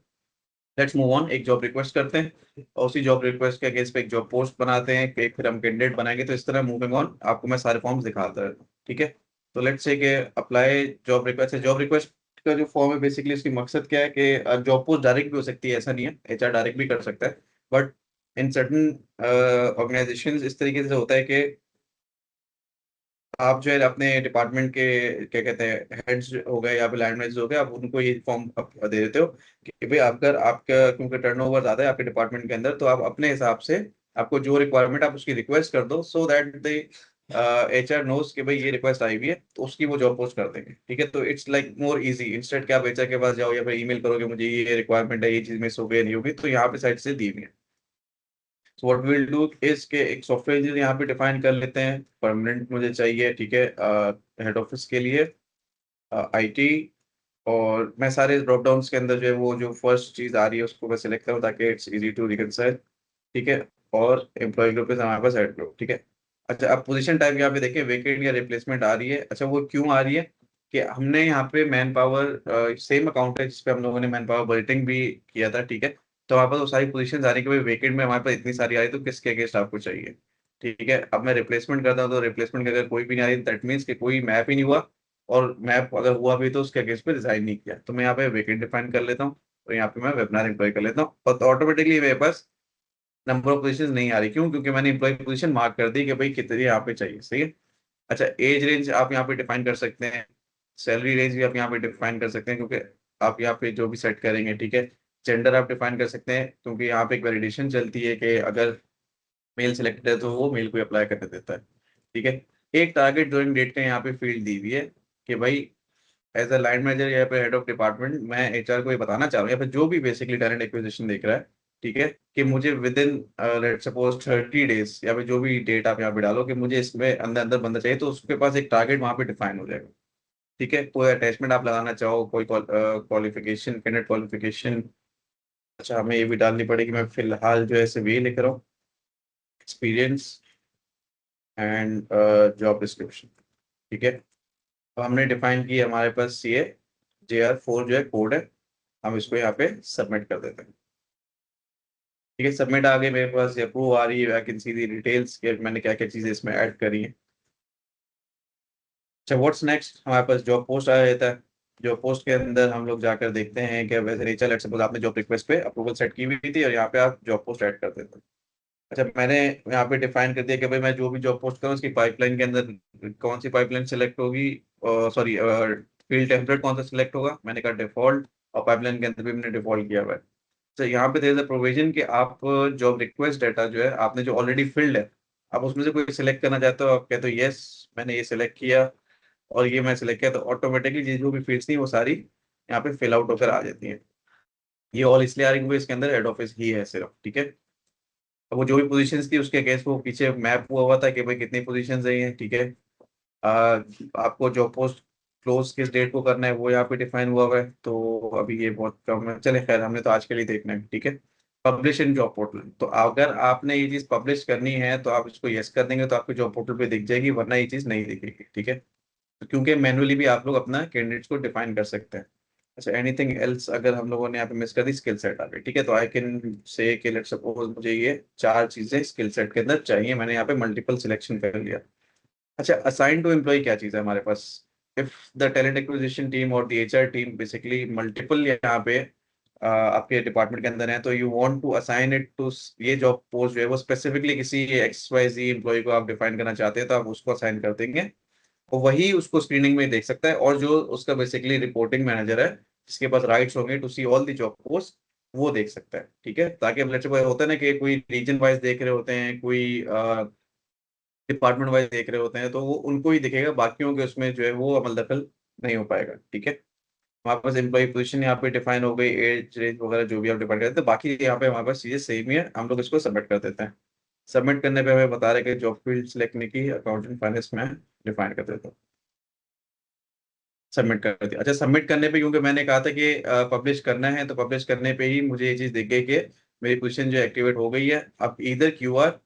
लेट्स मूव ऑन, एक जॉब रिक्वेस्ट करते हैं और उसी जॉब रिक्वेस्ट के अगेंस्ट पे एक जॉब पोस्ट बनाते हैं, एक फिर हम कैंडिडेट बनाएंगे। तो इस तरह मूविंग ऑन आपको मैं सारे फॉर्म्स दिखाता हूँ। ठीक है। तो लेट्स से कि अप्लाई जॉब रिक्वेस्ट है। जॉब रिक्वेस्ट का जो फॉर्म है बेसिकली उसकी मकसद क्या है कि जॉब पोस्ट डायरेक्ट भी हो सकती है, ऐसा नहीं है, एचआर डायरेक्ट भी कर सकता है। बट इन सर्टन ऑर्गेनाइजेशन इस तरीके से होता है कि आप जो है अपने डिपार्टमेंट के क्या कहते हैं हेड्स हो गए या फिर लाइन मैनेजर हो गए, आप उनको ये फॉर्म दे देते हो कि भाई अगर आपका क्योंकि टर्नओवर ज्यादा है आपके डिपार्टमेंट के अंदर, तो आप अपने हिसाब से आपको जो रिक्वायरमेंट आप उसकी रिक्वेस्ट कर दो, so that the HR knows कि भाई ये रिक्वेस्ट आई हुई है, तो उसकी वो जॉब पोस्ट कर देंगे। ठीक है। तो it's like more easy, instant कि आप एचआर के पास जाओ या फिर ईमेल करो कि मुझे ये रिक्वायरमेंट है, ये चीज मिस हो गई नहीं होगी, तो यहाँ पे साइड से दी हुई है। So what will do is के एक सॉफ्टवेयर इंजीनियर यहाँ पे डिफाइन कर लेते हैं, परमानेंट मुझे चाहिए। ठीक है। हेड ऑफिस के लिए आईटी, और मैं सारे ड्रॉप डाउन्स के अंदर जो है वो जो फर्स्ट चीज आ रही है उसको मैं सिलेक्ट करूँ ताकि इट्स इजी टू रिकंसाइल। ठीक है। और एम्प्लॉय ग्रुप पे हमारे पास ऐड करो। ठीक है। अच्छा, अब पोजीशन टाइप यहाँ पे देखें, वेकेंट या रिप्लेसमेंट आ रही है। अच्छा, वो क्यों आ रही है कि हमने यहाँ पे मैन पावर सेम अकाउंट है जिसपे हम लोगों ने मैन पावर बजटिंग भी किया था। ठीक है। तो हमारे पास वो सारी पोजीशन आ रही है कि भाई वेकेंट में हमारे पास इतनी सारी आ रही है, तो किसके अगेंस्ट आपको चाहिए। ठीक है। अब मैं रिप्लेसमेंट करता हूँ तो रिप्लेसमेंट की अगर कोई भी नहीं आ रही दैट मीन्स कि कोई मैप ही नहीं हुआ, और मैप अगर हुआ भी तो उसके अगेंस्ट पे रिजाइन नहीं किया। तो मैं यहाँ पे वेकेंट डिफाइन कर लेता हूँ, तो यहाँ पे मैं वेबिनार एम्प्लॉय कर लेता हूँ, और ऑटोमेटिकली मेरे पास नंबर ऑफ पोजीशन नहीं आ रही। क्यों? क्योंकि मैंने एम्प्लॉय पोजीशन मार्क कर दी कि भाई कितनी यहाँ पे चाहिए। सही है। अच्छा, एज रेंज आप यहाँ पे डिफाइन कर सकते हैं, सैलरी रेंज भी आप यहाँ पे डिफाइन कर सकते हैं, क्योंकि आप यहाँ पे जो भी सेट करेंगे। ठीक है। जेंडर आप डिफाइन कर सकते हैं, क्योंकि यहाँ पे एक वैलिडेशन चलती है कि अगर मेल सिलेक्टेड है तो वो मेल को अप्लाई करने देता है। ठीक है। एक टारगेट ड्यूरिंग डेट का यहाँ पे फील्ड दी हुई है कि भाई एज अ लाइन मैनेजर या फिर हेड ऑफ डिपार्टमेंट मैं एचआर को ये बताना चाह रहा हूँ, या फिर जो भी बेसिकली टैलेंट एक्विजिशन देख रहा है। ठीक है। कि मुझे with in let suppose 30 days या फिर जो भी डेट आप यहाँ पे डालो कि मुझे इसमें अंदर अंदर बंदा चाहिए, तो उसके पास एक टारगेट वहां पे डिफाइन हो जाएगा। ठीक है। कोई अटैचमेंट आप लगाना चाहो, कोई क्वालिफिकेशन, कैंडिडेट क्वालिफिकेशन। अच्छा, हमें ये भी डालनी पड़ेगी, मैं फिलहाल जो है CV लिख रहा हूँ, एक्सपीरियंस एंड जॉब डिस्क्रिप्शन। ठीक है। तो हमने डिफाइन की हमारे पास CA JR4 जो है कोड है, हम इसको यहाँ पे सबमिट कर देते हैं। ठीक है। सबमिट आ गई मेरे पास, अप्रूव आ रही है, I can see the details कि मैंने क्या क्या चीजें इसमें ऐड करी है। अच्छा, व्हाट्स नेक्स्ट, हमारे पास जॉब पोस्ट आ जाता है। जॉब पोस्ट के अंदर हम लोग जाकर देखते हैं कि वैसे नेचर लेट सपोज आपने जॉब रिक्वेस्ट पे अप्रूवल सेट की हुई थी और यहाँ पे आप जॉब पोस्ट ऐड कर देते हैं। अच्छा, मैंने यहाँ पे डिफाइन कर दिया कि भाई मैं जो भी जॉब पोस्ट करूँ उसकी पाइपलाइन के अंदर कौन सी पाइपलाइन सिलेक्ट होगी, सॉरी फील्ड टेम्पलेट कौन सा सिलेक्ट होगा, मैंने कहा डिफॉल्ट, और पाइपलाइन के अंदर भी मैंने डिफॉल्ट किया हुआ है। तो यहाँ पे देयर इज अ प्रोविजन कि आप जॉब रिक्वेस्ट डाटा जो है आपने जो ऑलरेडी फिल्ड है, आप उसमें से कोई सिलेक्ट करना चाहते हो, आप कहते हो यस मैंने ये सिलेक्ट किया और ये मैं सिलेक्ट किया, तो ऑटोमेटिकली जो भी फील्ड्स थी वो सारी यहाँ पे फिल आउट होकर आ जाती हैं। ये ऑल इसलिए आ रही है क्योंकि इसके अंदर हेड ऑफिस ही है सिर्फ। ठीक है। वो जो भी पोजीशंस थी उसके अगेंस्ट वो पीछे मैप हुआ हुआ था कि भाई कितनी पोजीशंस है ये, ठीक है। आ, आपको जॉब पोस्ट क्लोज किस डेट को करना है वो यहाँ पे डिफाइन हुआ हुआ है, तो अभी ये बहुत कम है, चले खैर हमने तो आज के लिए देखना है, ठीक है। पब्लिश इन जॉब पोर्टल, तो अगर आपने ये चीज पब्लिश करनी है तो आप इसको यस कर देंगे तो आपके जॉब पोर्टल पे दिख जाएगी, वरना ये चीज नहीं दिखेगी, ठीक है। क्योंकि मैनुअली भी आप लोग अपना कैंडिडेट्स को डिफाइन कर सकते हैं। अच्छा, एनीथिंग एल्स अगर हम लोगों ने यहाँ पे मिस कर दी, स्किल सेट आ गई, ठीक है। तो आई कैन से कि लेट्स सपोज मुझे ये चार चीजें स्किल सेट के अंदर चाहिए, मैंने यहाँ पे मल्टीपल सिलेक्शन कर लिया। अच्छा, असाइन टू एम्प्लॉय क्या चीज़ है हमारे पास? If the talent acquisition team और the HR team basically multiple यहाँ पे आपके डिपार्टमेंट के अंदर है, तो you want to assign it to, ये जॉब पोस्ट जो है वो स्पेसिफिकली किसी एक्स वाई जी एम्प्लॉय को आप डिफाइन करना चाहते हैं तो आप उसको असाइन कर देंगे, और वही उसको स्क्रीनिंग में देख सकता है, और जो उसका बेसिकली रिपोर्टिंग मैनेजर है जिसके पास राइट्स होंगे to see all the job post, वो देख सकता है, ठीक है। ताकि अब लेट्स सपोज होता है ना कि कोई रीजन वाइज देख रहे होते हैं, कोई डिपार्टमेंट वाइज देख रहे होते हैं, तो वो उनको ही दिखेगा, बाकियों के उसमें जो है वो अमल दखल नहीं हो पाएगा, ठीक है। हमारे पास एम्प्लॉय पोजीशन यहाँ पे डिफाइन हो गई, एज रेंज वगैरह जो भी आप डिफाइन करते हैं, बाकी यहाँ पे हमारे पास चीजें सेम ही है, हम लोग इसको सबमिट कर देते हैं। सबमिट करने पे हमें बता रहे कि जॉब फील्ड सिलेक्ट करने की अकाउंटिंग फाइनेंस में डिफाइन कर देता हूँ। सबमिट कर दिया। अच्छा, सबमिट करने पे क्योंकि मैंने कहा था कि पब्लिश करना है, तो पब्लिश करने पे ही मुझे ये चीज दिख गई कि मेरी पोजीशन जो एक्टिवेट हो गई है। अब इधर क्यूआर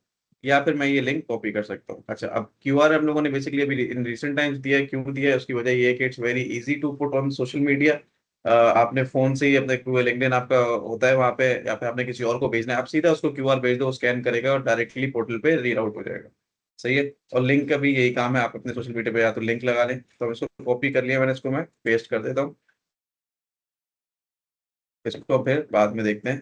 या फिर मैं ये लिंक कॉपी कर सकता हूँ। अच्छा, अब क्यूआर हम लोगों ने बेसिकली अभी इन रिसेंट टाइम्स दिया है, क्यों दिया है उसकी वजह ये है कि it's very easy to put on social media. आपने फोन से ही अपने लिंक्डइन आपका होता है वहाँ पे, या फिर आपने किसी और को भेजना है, आप सीधा उसको क्यूआर भेज दो, स्कैन करेगा और डायरेक्टली पोर्टल पे रीड आउट हो जाएगा। सही है। और लिंक का भी यही काम है, आप अपने सोशल मीडिया पे या तो लिंक लगा लें, तो इसको कॉपी कर लिया मैंने, इसको मैं पेस्ट कर देता हूँ। इसको फिर बाद में देखते हैं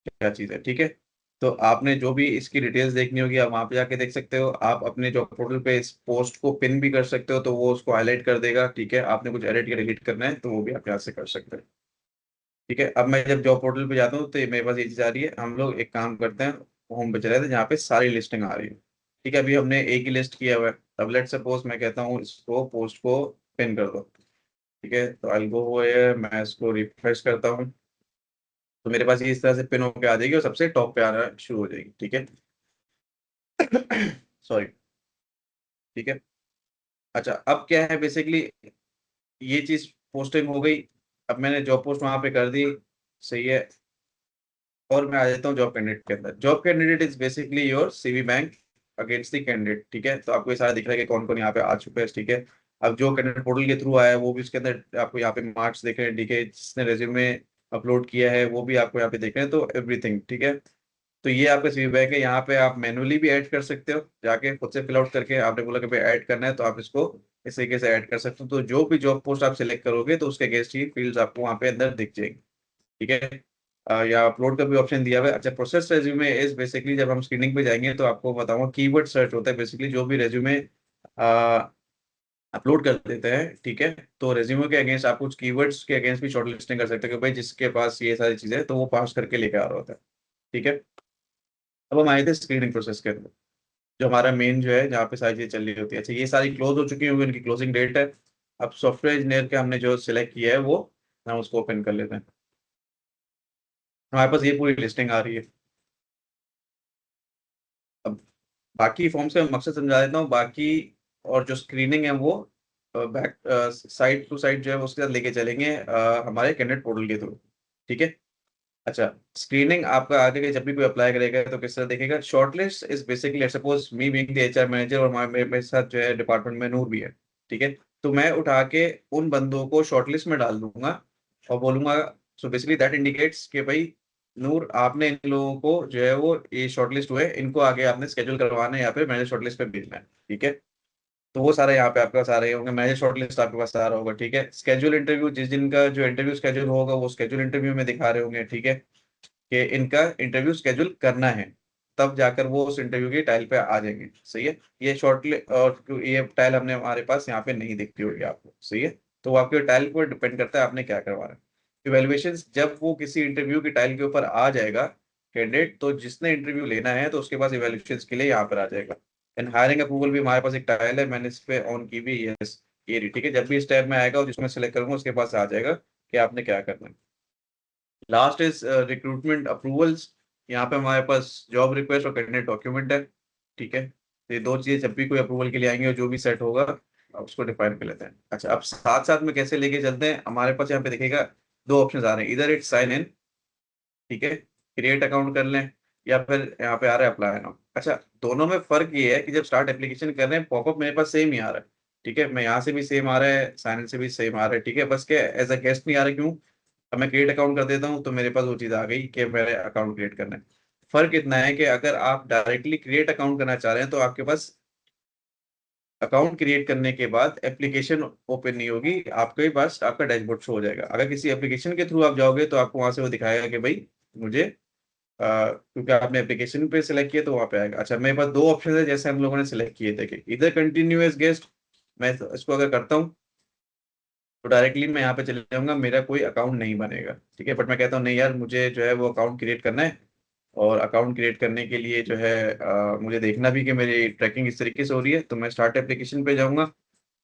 क्या चीज़ है, ठीक है। तो आपने जो भी इसकी डिटेल्स देखनी होगी आप वहाँ पे जाके देख सकते हो, आप अपने जॉब पोर्टल पे इस पोस्ट को पिन भी कर सकते हो, तो वो उसको हाईलाइट कर देगा, ठीक है। आपने कुछ एडिट या डिलीट करना है तो वो भी आप यहाँ से कर सकते हैं, ठीक है। अब मैं जब जॉब पोर्टल पे जाता हूँ तो ये मेरे पास ये चीज़ आ रही है, हम लोग एक काम करते हैं, होम पे चले जाते हैं जहाँ पे सारी लिस्टिंग आ रही है, ठीक है। अभी हमने एक ही लिस्ट किया हुआ है, अब लेट सपोज मैं कहता हूँ इसको पोस्ट को पिन कर दो, ठीक है। तो आई गो है, मैं इसको रिफ्रेश करता हूँ, तो मेरे पास ये इस तरह से पिन होकर आ जाएगी और सबसे टॉप पे आना शुरू हो जाएगी, ठीक है। सॉरी, ठीक है। अच्छा, अब क्या है बेसिकली, ये चीज पोस्टिंग हो गई, अब मैंने जॉब पोस्ट वहां पे कर दी, सही है। और मैं आ जाता हूँ जॉब कैंडिडेट के अंदर। Job candidate is basically your CV bank against the candidate, ठीक है। तो आपको ये सारा दिख रहा है कि कौन कौन यहाँ पे आ चुका है, ठीक है। अब जो कैंडिडेट पोर्टल के थ्रू आया है वो भी उसके अंदर आपको यहाँ पे मार्क्स दिख रहे हैं, ठीक है। जिसने रेज्यूमे अपलोड किया है वो भी आपको यहाँ पे दिख रहे हैं, तो एवरीथिंग ठीक है। तो ये आपका सीवी बैग है, यहाँ पे आप मैनुअली भी ऐड कर सकते हो, जाके खुद से फिल आउट करके, आपने बोला कि भाई ऐड करना है तो आप इसको इस तरीके से ऐड कर सकते हो। तो जो भी जॉब पोस्ट आप सिलेक्ट करोगे तो उसके अगेंस्ट ही फील्ड्स आपको वहाँ पे अंदर दिख जाएंगी, ठीक है। या अपलोड का भी ऑप्शन दिया हुआ है। अच्छा, प्रोसेस रेज्यूमे इज बेसिकली जब हम स्क्रीनिंग पे जाएंगे तो आपको बताऊंगा, कीवर्ड सर्च होता है बेसिकली, जो भी रेज्यूमे अपलोड कर देते हैं, ठीक है। तो रेज्यूमे के अगेंस्ट आप कुछ कीवर्ड्स के अगेंस्ट भी शॉर्ट लिस्टिंग कर सकते हो कि भाई जिसके पास ये सारी चीजें है तो वो पास करके लेके आ रहा होता है, ठीक है। अब हम आए थे स्क्रीनिंग प्रोसेस के अंदर, जो हमारा मेन जो है जहाँ पे सारी चीजें चल रही होती है। अच्छा, ये सारी क्लोज हो चुकी होंगी, उनकी क्लोजिंग डेट है। अब सॉफ्टवेयर इंजीनियर के हमने जो सिलेक्ट किया है वो हम उसको ओपन कर लेते हैं। हमारे पास ये पूरी लिस्टिंग आ रही है। अब बाकी फॉर्म्स का मकसद समझा देता हूँ बाकी, और जो स्क्रीनिंग है वो बैक साइड टू साइड जो है वो उसके साथ लेके चलेंगे हमारे कैंडिडेट पोर्टल के थ्रू, ठीक है। अच्छा, स्क्रीनिंग आपका आगे के जब भी कोई अप्लाई करेगा तो किस तरह देखेगा, shortlist is basically suppose me being the HR manager और मेरे साथ जो है डिपार्टमेंट में नूर भी है, ठीक है। तो मैं उठा के उन बंदों को शॉर्टलिस्ट में डाल दूंगा और बोलूंगा, सो बेसिकली दैट इंडिकेट्स कि भाई नूर आपने इन लोगों को जो है वो ये शॉर्टलिस्ट हुए, इनको आगे आपने स्केड्यूल करवाना है, यहाँ पे मैंने शॉर्टलिस्ट पे भेजना है, ठीक है। तो वो सारे यहाँ पे आपके पास आ रहे होंगे, मैनेजर शॉर्टलिस्ट आपके पास आ रहा होगा, ठीक है। स्केड्यूल इंटरव्यू, जिस दिन का जो इंटरव्यू स्केड्यूल होगा वो स्केड्यूल इंटरव्यू में दिखा रहे होंगे, ठीक है, कि इनका इंटरव्यू स्केड्यूल करना है, तब जाकर वो उस इंटरव्यू की टाइल पे आ जाएंगे, सही है। ये शॉर्टली, और ये टाइल हमने हमारे पास यहाँ पे नहीं दिखती होगी आपको, सही है। तो वो आपके टाइल पर डिपेंड करता है आपने क्या करवाना है। इवेल्युएशन जब वो किसी इंटरव्यू की टाइल के ऊपर आ जाएगा कैंडिडेट, तो जिसने इंटरव्यू लेना है तो उसके पास इवेल्युएशन के लिए यहाँ पर आ जाएगा। एंड हायरिंग अप्रूवल भी हमारे पास एक टाइल है, मैंने इस पे ऑन की भी, यस ये रही, ठीक है। जब भी इस टैब में आएगा और जिसमें सेलेक्ट करूंगा उसके पास आ जाएगा कि आपने क्या करना है। Last is recruitment approvals. यहाँ पे हमारे पास जॉब रिक्वेस्ट और कैंडिडेट डॉक्यूमेंट है। ठीक है, तो ये दो चीजें जब भी कोई अप्रूवल के लिए आएंगे और जो भी सेट होगा अब उसको डिफाइन कर लेते हैं। अच्छा, अब साथ साथ में कैसे लेके चलते हैं, हमारे पास यहाँ पे दिखेगा दो ऑप्शन आ रहे हैं, इधर इट साइन इन, ठीक है, क्रिएट अकाउंट कर लें, या फिर यहाँ पे आ रहा है अप्लाई नाउ। अच्छा, दोनों में फर्क ये है कि जब स्टार्ट एप्लीकेशन कर रहे हैं पॉपअप मेरे पास सेम ही आ रहा है। ठीक है, मैं यहाँ से भी सेम आ रहा है, साइन इन से भी सेम आ रहा है। ठीक है, बस क्या एज अ गेस्ट नहीं आ रहा, क्यों? अब मैं क्रिएट अकाउंट कर देता हूँ तो मेरे पास वो चीज़ आ गई कि मेरे अकाउंट क्रिएट करना है। फर्क इतना है कि अगर आप डायरेक्टली क्रिएट अकाउंट करना चाह रहे हैं तो आपके पास अकाउंट क्रिएट करने के बाद एप्लीकेशन ओपन नहीं होगी, आपके पास आपका डैशबोर्ड शो हो जाएगा। अगर किसी एप्लीकेशन के थ्रू आप जाओगे तो आपको वहां से वो दिखाएगा कि भाई मुझे क्योंकि आपने एप्लीकेशन पे सिलेक्ट किया तो वहां पे आएगा। अच्छा, मेरे पास दो ऑप्शन है जैसे हम लोगों ने सिलेक्ट किए थे कि इधर कंटिन्यू एज गेस्ट, मैं इसको अगर करता हूँ तो डायरेक्टली मैं यहाँ पे चले जाऊंगा, मेरा कोई अकाउंट नहीं बनेगा। ठीक है, बट मैं कहता हूँ नहीं यार, मुझे जो है वो अकाउंट क्रिएट करना है, और अकाउंट क्रिएट करने के लिए जो है मुझे देखना भी कि मेरी ट्रैकिंग इस तरीके से हो रही है, तो मैं स्टार्ट एप्लीकेशन पे जाऊंगा,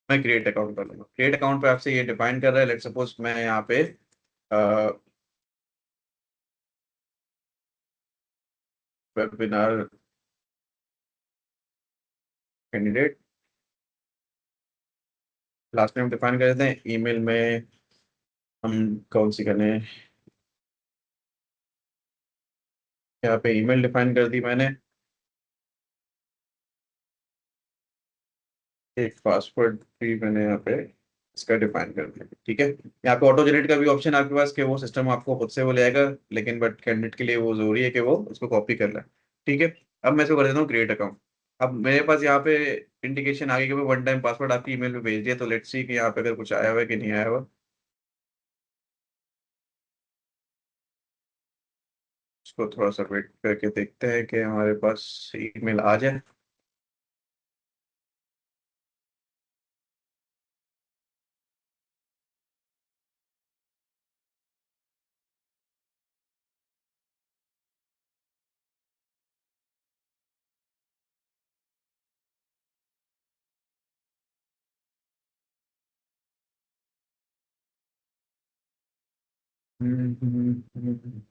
मैं क्रिएट अकाउंट कर लूंगा। क्रिएट अकाउंट पे आपसे ये डिफाइन कर रहा है, लेट सपोज मैं यहाँ पे webinar candidate, last name define कर देते हैं, ईमेल में हम कौन सी करें, यहाँ पे ईमेल डिफाइन कर दी मैंने, एक पासवर्ड भी मैंने यहाँ पे इसका डिफाइन कर दिया। ठीक है, यहाँ पे ऑटो जनरेट का भी ऑप्शन है आपके पास कि वो सिस्टम आपको खुद से वो ले आएगा, लेकिन बट कैंडिडेट के लिए वो जरूरी है कि वो उसको कॉपी कर ले। ठीक है, अब मैं इसको कर देता हूँ क्रिएट अकाउंट। अब मेरे पास यहाँ पे इंडिकेशन आ गई कि वन टाइम पासवर्ड आपकी ईमेल पे भेज दिया, तो लेट्स सी कि यहाँ पे अगर कुछ आया हुआ है कि नहीं आया हुआ। इसको थोड़ा सा वेट करके देखते हैं कि हमारे पास ईमेल आ जाए। हम्म।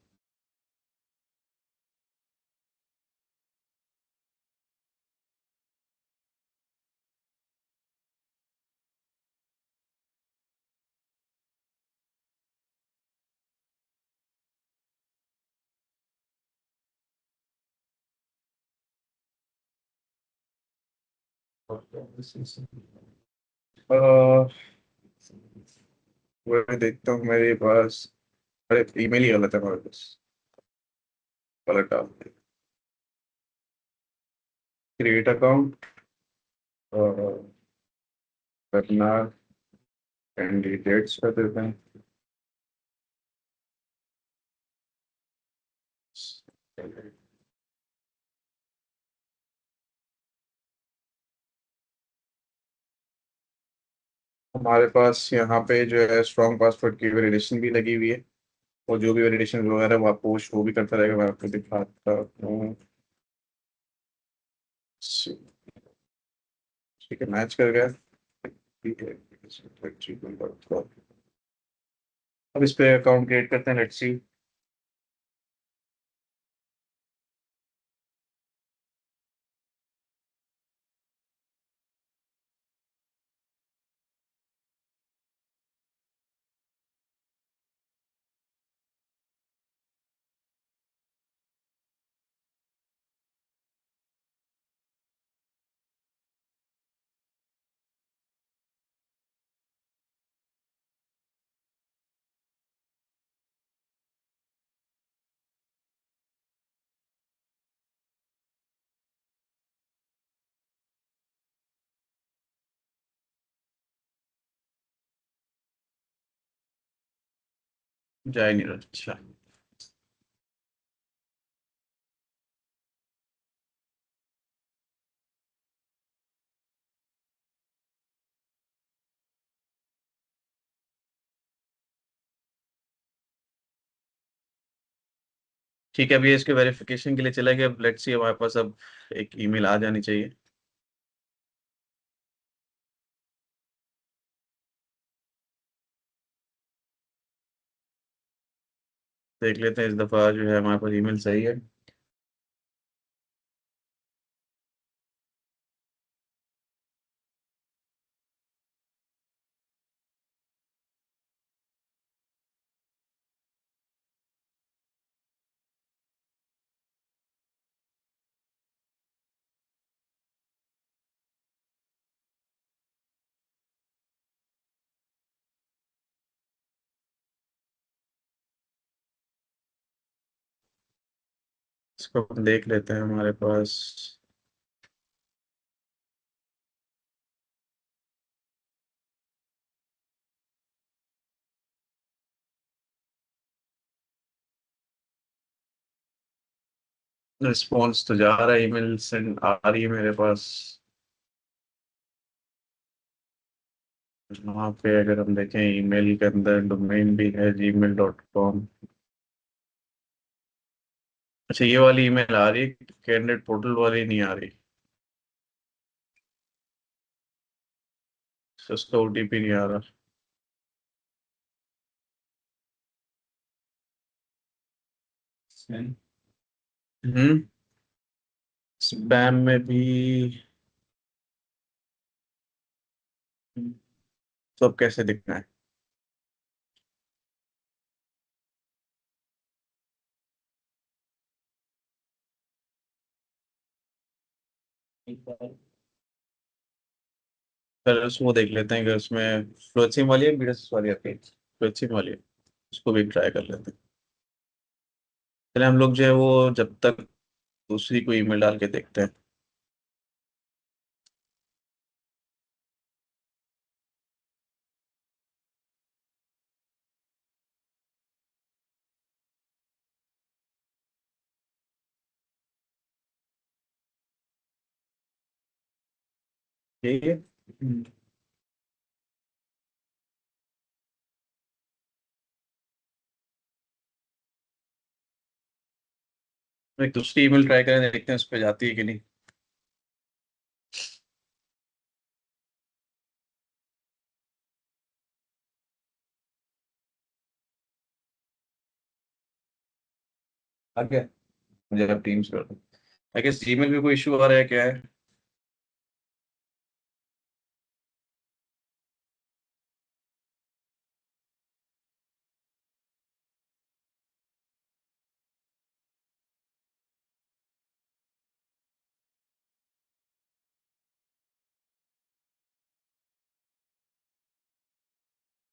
मैं देखता हूँ मेरे पास, अरे ईमेल ही गलत है हमारे पास, गलत डाल क्रिएट अकाउंट करना, कैंडिडेट्स कर देते हैं। हमारे पास यहाँ पे जो है स्ट्रॉन्ग पासवर्ड की वैलिडेशन भी लगी हुई है, और जो भी वैलिडेशन वगैरह वो आपको शो भी करता रहेगा, मैं आपको दिखाता हूँ। ठीक है, मैच कर गया। ठीक है, अब इस पे अकाउंट क्रिएट करते हैं, लेट्स सी। जा ही नहीं रहा, अच्छा। ठीक है, अभी ये इसके वेरिफिकेशन के लिए चला गया, अब लेट्स सी हमारे पास अब एक ईमेल आ जानी चाहिए। देख लेते हैं इस दफा जो है हमारे पास ईमेल सही है। इसको हम देख लेते हैं हमारे पास। रिस्पॉन्स तो जा रहा है, ईमेल सेंड आ रही है मेरे पास। वहाँ पे अगर हम देखें ईमेल के अंदर डोमेन भी है gmail.com। अच्छा, ये वाली ईमेल आ रही है, कैंडिडेट पोर्टल वाली नहीं आ रही। तो उसका ओटीपी नहीं आ रहा। हम्म। स्पैम में भी। तो अब कैसे दिखना है? सर उसको देख लेते हैं कि उसमें फ्लोचिंग वाली है, बीडस वाली आती है। फ्लोचिंग वाली है, उसको भी ट्राई कर लेते हैं। चलिए हम लोग जो है वो जब तक दूसरी कोई ईमेल डाल के देखते हैं। ठीक है। एक दूसरी ईमेल ट्राई करें, देखते हैं उस पर जाती है कि नहीं। आ गया। मुझे अब टीम्स कर दो। आई गेस जीमेल में कोई इशू आ रहा है, क्या है?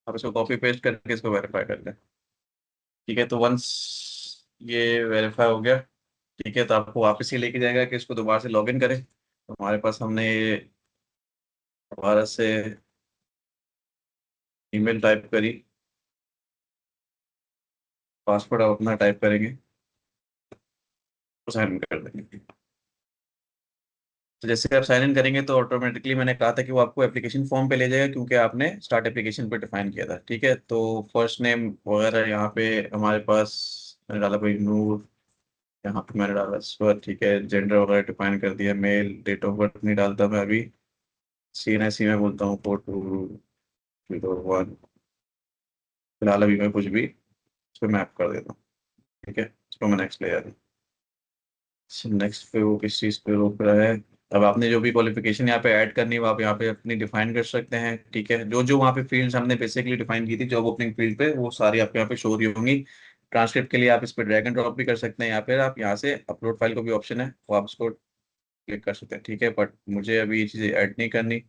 आप इसको कॉपी पेस्ट करके इसको वेरीफाई कर लें। ठीक है, तो वंस ये वेरीफाई हो गया, ठीक है, तो आपको वापस ही लेके जाएगा कि इसको दोबारा से लॉगिन करें। तो हमारे पास हमने ये दोबारा से ईमेल टाइप करी, पासवर्ड आप अपना टाइप करेंगे, तो साइन इन कर देंगे। तो जैसे आप साइन इन करेंगे तो ऑटोमेटिकली मैंने कहा था कि वो आपको एप्लीकेशन फॉर्म पे ले जाएगा, क्योंकि आपने स्टार्ट एप्लीकेशन पे डिफाइन किया था। ठीक है, तो फर्स्ट नेम वगैरह यहाँ पे हमारे पास मैंने डाला कोई नूर, यहाँ पे मैंने डाला स्वर। ठीक है, जेंडर वगैरह डिफाइन कर दिया, मेल। डेट ऑफ बर्थ नहीं डालता मैं अभी, CNSE में बोलता हूँ 4201। फिलहाल अभी मैं कुछ भी इस पर मैप कर देता हूँ। ठीक है, इसको मैं नेक्स्ट ले जाता हूँ। नेक्स्ट पे वो किस चीज़ पे रोक रहा है? अब आपने जो भी क्वालिफिकेशन यहाँ पे ऐड करनी है वो आप यहाँ पे अपनी डिफाइन कर सकते हैं। ठीक है, जो जो वहाँ पे फील्ड्स हमने बेसिकली डिफाइन की थी जॉब ओपनिंग फील्ड पे, वो सारी आपके यहाँ पे शो रही होंगी। ट्रांसक्रिप्ट के लिए आप इस पर ड्रैग एंड ड्रॉप भी कर सकते हैं, यहाँ पे आप यहाँ से अपलोड फाइल को भी ऑप्शन है, वो आप उसको क्लिक कर सकते हैं। ठीक है, बट मुझे अभी ये चीज़ें ऐड नहीं करनी।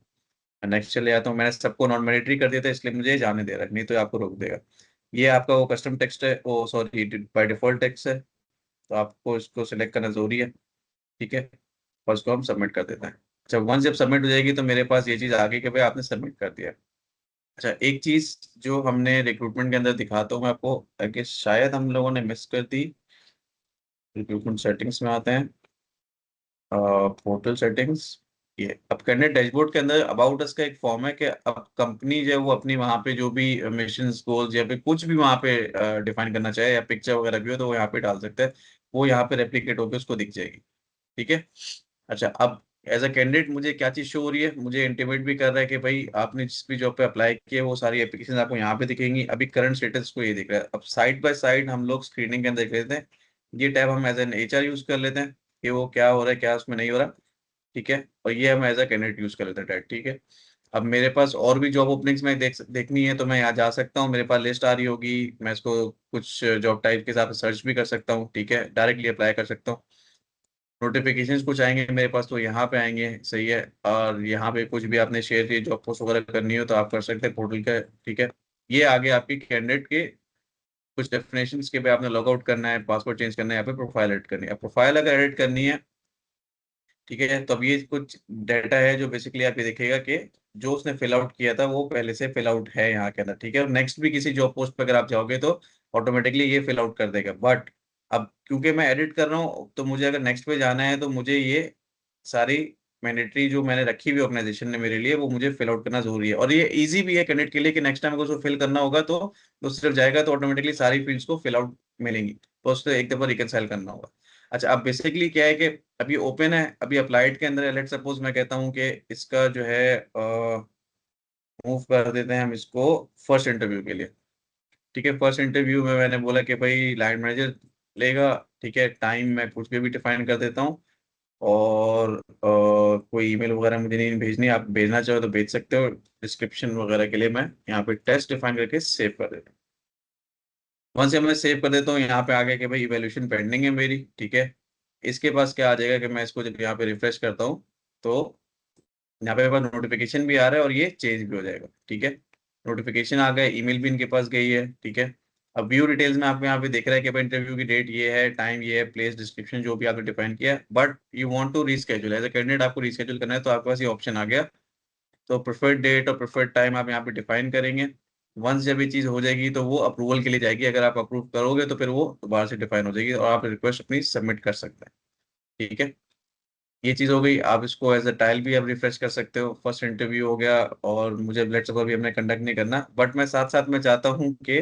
नेक्स्ट चले जाता हूँ, मैंने सबको नॉन मैंडेटरी कर दिया था, इसलिए मुझे ये जाने दे रहा है, नहीं तो ये आपको रोक देगा। ये आपका वो कस्टम टेक्स्ट है, वो सॉरी बाय डिफॉल्ट टेक्स्ट है, तो आपको इसको सिलेक्ट करना जरूरी है। ठीक है, और इसको हम सबमिट कर देते हैं। अच्छा, वंस जब सबमिट हो जाएगी तो मेरे पास ये चीज़ आ गई कि भाई आपने सबमिट कर दिया। अच्छा, एक चीज़ जो हमने रिक्रूटमेंट के अंदर दिखाता हूँ मैं आपको, कि शायद हम लोगों ने मिस कर दी। रिक्रूटमेंट सेटिंग्स में आते हैं, पोर्टल सेटिंग्स। ये अब कैंडिडेट डैशबोर्ड के अंदर अबाउट अस का एक फॉर्म है कि अब कंपनी जो है वो अपनी वहाँ पे जो भी मिशन गोल्स या फिर कुछ भी वहाँ पे डिफाइन करना चाहे, या पिक्चर वगैरह भी हो तो वो यहाँ पे डाल सकते हैं। वो यहाँ पे रेप्लिकेट होकर उसको दिख जाएगी। ठीक है। अच्छा, अब एज अ कैंडिडेट मुझे क्या चीज़ शो हो रही है, मुझे इंटीमेट भी कर रहा है कि भाई आपने जिस भी जॉब पे अप्लाई किया वो सारी एप्लीकेशन आपको यहाँ पे दिखेंगी। अभी करंट स्टेटस को ये दिख रहा है। अब साइड बाय साइड हम लोग स्क्रीनिंग के अंदर देख लेते हैं। ये टैब हम एज एन HR यूज कर लेते हैं कि वो क्या हो रहा है, क्या उसमें नहीं हो रहा। ठीक है, और ये हम एज अ कैंडिडेट यूज कर लेते हैं टैग। ठीक है, अब मेरे पास और भी जॉब ओपनिंग्स में देखनी है तो मैं यहाँ जा सकता हूँ, मेरे पास लिस्ट आ रही होगी, मैं इसको कुछ जॉब टाइप के हिसाब से सर्च भी कर सकता हूँ। ठीक है, डायरेक्टली अप्लाई कर सकता हूँ। नोटिफिकेशंस कुछ आएंगे मेरे पास तो यहाँ पे आएंगे, सही है। और यहाँ पे कुछ भी आपने शेयर की जॉब पोस्ट वगैरह करनी हो तो आप कर सकते हैं पोर्टल का। ठीक है, ये आगे आपकी कैंडिडेट के कुछ डेफिनेशंस के पे आपने लॉग आउट करना है, पासवर्ड चेंज करना है, यहाँ पे प्रोफाइल एडिट करनी है। प्रोफाइल अगर एडिट करनी है, ठीक है, तो अब ये कुछ डाटा है जो बेसिकली आप ये देखिएगा कि जो उसने फिल आउट किया था वो पहले से फिल आउट है यहाँ के अंदर, ठीक है। और नेक्स्ट भी किसी जॉब पोस्ट पे अगर आप जाओगे तो ऑटोमेटिकली ये फिल आउट कर देगा। बट अब क्योंकि मैं एडिट कर रहा हूँ, तो मुझे अगर नेक्स्ट पे जाना है तो मुझे ये सारी मैंडेटरी जो मैंने रखी हुई ऑर्गेनाइजेशन ने मेरे लिए, वो मुझे फिल आउट करना जरूरी है। और ये इजी भी है कैंडिडेट के लिए कि नेक्स्ट टाइम अगर उसको फिल करना होगा तो वो सिर्फ जाएगा तो ऑटोमेटिकली सारी फील्ड्स को फिल आउट मिलेंगी, तो उससे एक दफा रिकनसाइल करना होगा। अच्छा, अब बेसिकली क्या है कि अभी ओपन है, अभी अप्लाइड के अंदर है। लेट सपोज मैं कहता हूँ कि इसका जो है मूव कर देते हैं हम इसको फर्स्ट इंटरव्यू के लिए, ठीक है। फर्स्ट इंटरव्यू में मैंने बोला कि भाई लाइन मैनेजर लेगा, ठीक है। टाइम मैं कुछ भी डिफाइन कर देता हूँ, और कोई ईमेल वगैरह मुझे नहीं भेजनी, आप भेजना चाहो तो भेज सकते हो। डिस्क्रिप्शन वगैरह के लिए मैं यहाँ पे टेस्ट डिफाइन करके सेव कर देता हूँ। वंस जब मैं सेव कर देता हूँ, यहाँ पे आ गया कि भाई इवैल्यूएशन पेंडिंग है मेरी, ठीक है। इसके पास क्या आ जाएगा कि मैं इसको जब यहाँ पे रिफ्रेश करता हूँ तो यहाँ पे मेरे पास नोटिफिकेशन भी आ रहा है और ये चेंज भी हो जाएगा, ठीक है। नोटिफिकेशन आ गया, ईमेल भी इनके पास गई है, ठीक है। अब व्यू डिटेल्स में आपको यहाँ पे दिख रहा है कि भाई इंटरव्यू की डेट ये है, टाइम ये है, प्लेस डिस्क्रिप्शन जो भी आपने डिफाइन किया है। But you want to reschedule as a candidate, आपको रीस्केड्यूल करना है तो आपके पास ये ऑप्शन आ गया। तो प्रेफर्ड डेट और प्रेफर्ड टाइम आप यहाँ पे डिफाइन करेंगे। वंस जब ये चीज हो जाएगी तो वो अप्रूवल के लिए जाएगी। अगर आप अप्रूव करोगे तो फिर वो दोबारा से डिफाइन हो जाएगी और आप रिक्वेस्ट अपनी सबमिट कर सकते हैं, ठीक है। ये चीज हो गई। आप इसको एज अ टाइल भी आप रिफ्रेश कर सकते हो। फर्स्ट इंटरव्यू हो गया, और मुझे लेट्स सपोज अभी हमने कंडक्ट नहीं करना, बट मैं साथ साथ में चाहता हूँ कि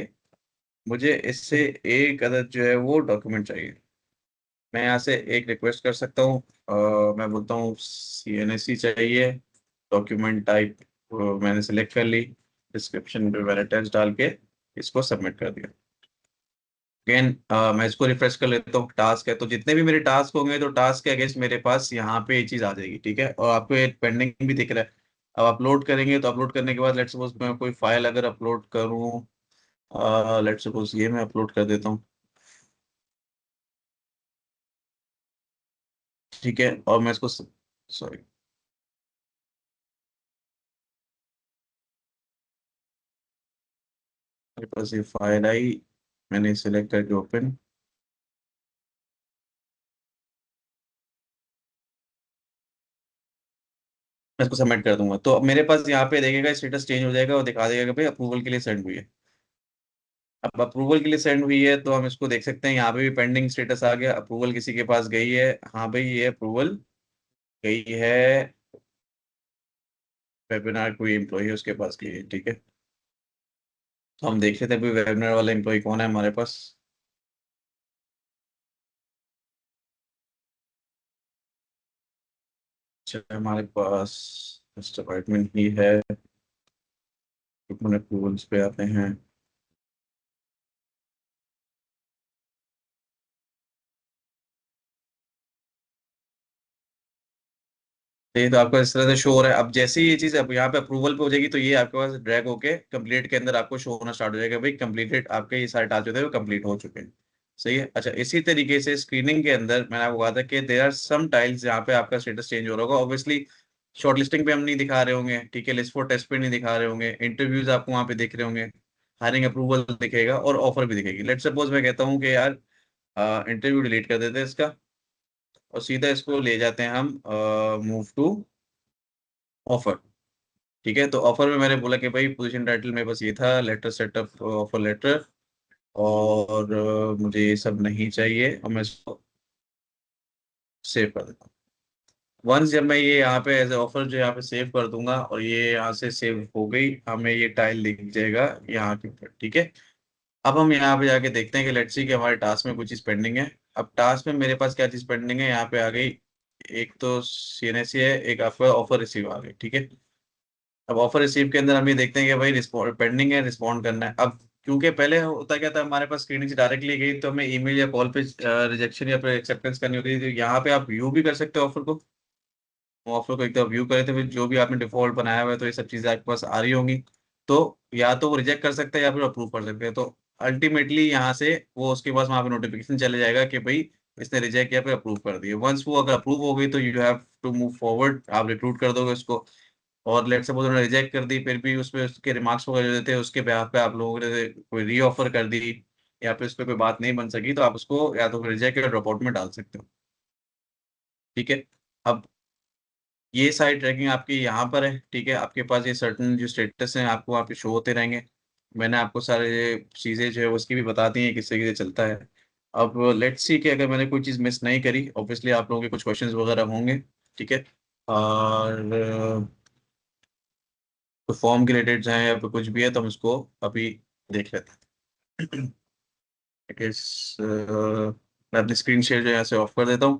मुझे इससे एक अदर जो है वो डॉक्यूमेंट चाहिए। मैं यहाँ से एक रिक्वेस्ट कर सकता हूँ। मैं बोलता हूँ CNSC चाहिए, डॉक्यूमेंट टाइप मैंने सेलेक्ट कर ली, डिस्क्रिप्शन पे मैंने टेक्स्ट डाल के इसको सबमिट कर दिया। अगेन मैं इसको रिफ्रेश कर लेता हूँ। टास्क है तो जितने भी मेरे टास्क होंगे तो टास्क के अगेंस्ट मेरे पास यहाँ पे ये चीज आ जाएगी, ठीक है। और आपको एक पेंडिंग भी दिख रहा है। अब अपलोड करेंगे तो अपलोड करने के बाद लेट्स सपोज मैं कोई फाइल अगर अपलोड करूँ, लेट्स सपोज ये मैं अपलोड कर देता हूँ, ठीक है। और मैं इसको, सॉरी, मेरे पास ये फाइल आई, मैंने सिलेक्ट करके ओपन, मैं इसको सबमिट कर दूंगा तो अब मेरे पास यहाँ पे देखेगा स्टेटस चेंज हो जाएगा और दिखा देगा कि भाई अप्रूवल के लिए सेंड हुई है। अब अप्रूवल के लिए सेंड हुई है तो हम इसको देख सकते हैं, यहाँ पे भी पेंडिंग स्टेटस आ गया, अप्रूवल किसी के पास गई है। हाँ भाई, ये अप्रूवल गई है, वेबिनार कोई एम्प्लॉई है उसके पास गई है, ठीक है। तो हम देख लेते हैं अभी वेबिनार वाला एम्प्लॉय कौन है हमारे पास। अच्छा, हमारे पास डिपार्टमेंट ही है, अप्रूवल्स पे आते हैं। तो ये तो आपको इस तरह से शो हो रहा है। अब जैसे ही ये चीज अब यहाँ पे अप्रूवल पे हो जाएगी तो ये आपके पास ड्रैग होके कंप्लीट के अंदर आपको शो होना स्टार्ट हो जाएगा, भाई कंप्लीटेड, आपके ये सारे टास्क जो थे वो कंप्लीट हो चुके हैं। सही है। अच्छा, इसी तरीके से स्क्रीनिंग के अंदर मैंने आपको कहा था कि देर आर सम टाइल्स जहाँ पे आपका स्टेटस चेंज हो रहा होगा। ऑब्वियसली शॉर्टलिस्टिंग पे हम नहीं दिखा रहे होंगे, ठीक है। लिस्ट फॉर टेस्ट पे नहीं दिखा रहे होंगे, इंटरव्यूज आपको वहाँ पे दिख रहे होंगे, हायरिंग अप्रूवल दिखेगा और ऑफर भी दिखेगी। लेट सपोज मैं कहता हूँ कि यार इंटरव्यू डिलीट कर देते हैं इसका, और सीधा इसको ले जाते हैं हम मूव टू ऑफर, ठीक है। तो ऑफर में मैंने बोला कि भाई पोजीशन टाइटल में बस ये था, लेटर सेटअप ऑफर लेटर, और मुझे ये सब नहीं चाहिए, और मैं इसको सेव कर देता हूँ। वंस जब मैं ये यहाँ पे एज ऑफर जो यहाँ पे सेव कर दूंगा और ये यहाँ से सेव हो गई, हमें ये टाइल दिख जाएगा यहाँ के ऊपर, ठीक है। अब हम यहाँ पे जाके देखते हैं कि लेट्स सी कि हमारे टास्क में कुछ चीज पेंडिंग है। अब टास्क में मेरे पास क्या चीज पेंडिंग है, यहाँ पे आ गई। एक तो CNSC है, एक आपका ऑफर रिसीव आ गई, ठीक है। अब ऑफर रिसीव के अंदर हम ये देखते हैं कि भाई रिस्पॉन्ड पेंडिंग है, रिस्पॉन्ड करना है। अब क्योंकि पहले होता क्या था, हमारे पास स्क्रीनिंग से डायरेक्टली गई तो हमें ईमेल या कॉल पे रिजेक्शन या फिर एक्सेप्टेंस करनी होती थी। तो यहाँ पे आप व्यू भी कर सकते हो ऑफर को। ऑफर को एक तो व्यू करे तो फिर जो भी आपने डिफॉल्ट बनाया हुआ है तो ये सब चीजें आपके पास आ रही होंगी। तो या तो वो रिजेक्ट कर सकते हैं या फिर अप्रूव कर सकते हैं। तो अल्टीमेटली यहाँ से वो उसके पास वहाँ पे नोटिफिकेशन चले जाएगा कि भाई इसने रिजेक्ट किया फिर अप्रूव कर दिया। वंस वो अगर अप्रूव हो गई तो you have to move forward, आप रिक्रूट कर दोगे उसको। और लेट सपोज उन्होंने रिजेक्ट कर दी, फिर भी उसमें उसके रिमार्क्स वगैरह जो थे उसके बेहाफ पे आप लोगों ने कोई री ऑफर कर दी, या फिर उस पे कोई बात नहीं बन सकी तो आप उसको या तो रिजेक्ट या ड्रॉप आउट में डाल सकते हो। ठीक है। अब ये सारी ट्रैकिंग आपकी यहाँ पर है। ठीक है, आपके पास ये सर्टन जो स्टेटस हैं आपको वहाँ पे शो होते रहेंगे। मैंने आपको सारे चीज़ें जो है उसकी भी बता दी हैं किस तरीके से चलता है। अब लेट्स सी कि अगर मैंने कोई चीज़ मिस नहीं करी, ऑब्वियसली आप लोगों के कुछ क्वेश्चंस वगैरह होंगे। ठीक है। और तो फॉर्म के रिलेटेड चाहे या फिर कुछ भी है तो हम उसको अभी देख लेते हैं। I guess, मैं अपनी स्क्रीन शेयर जो है यहाँ से ऑफ कर देता हूँ।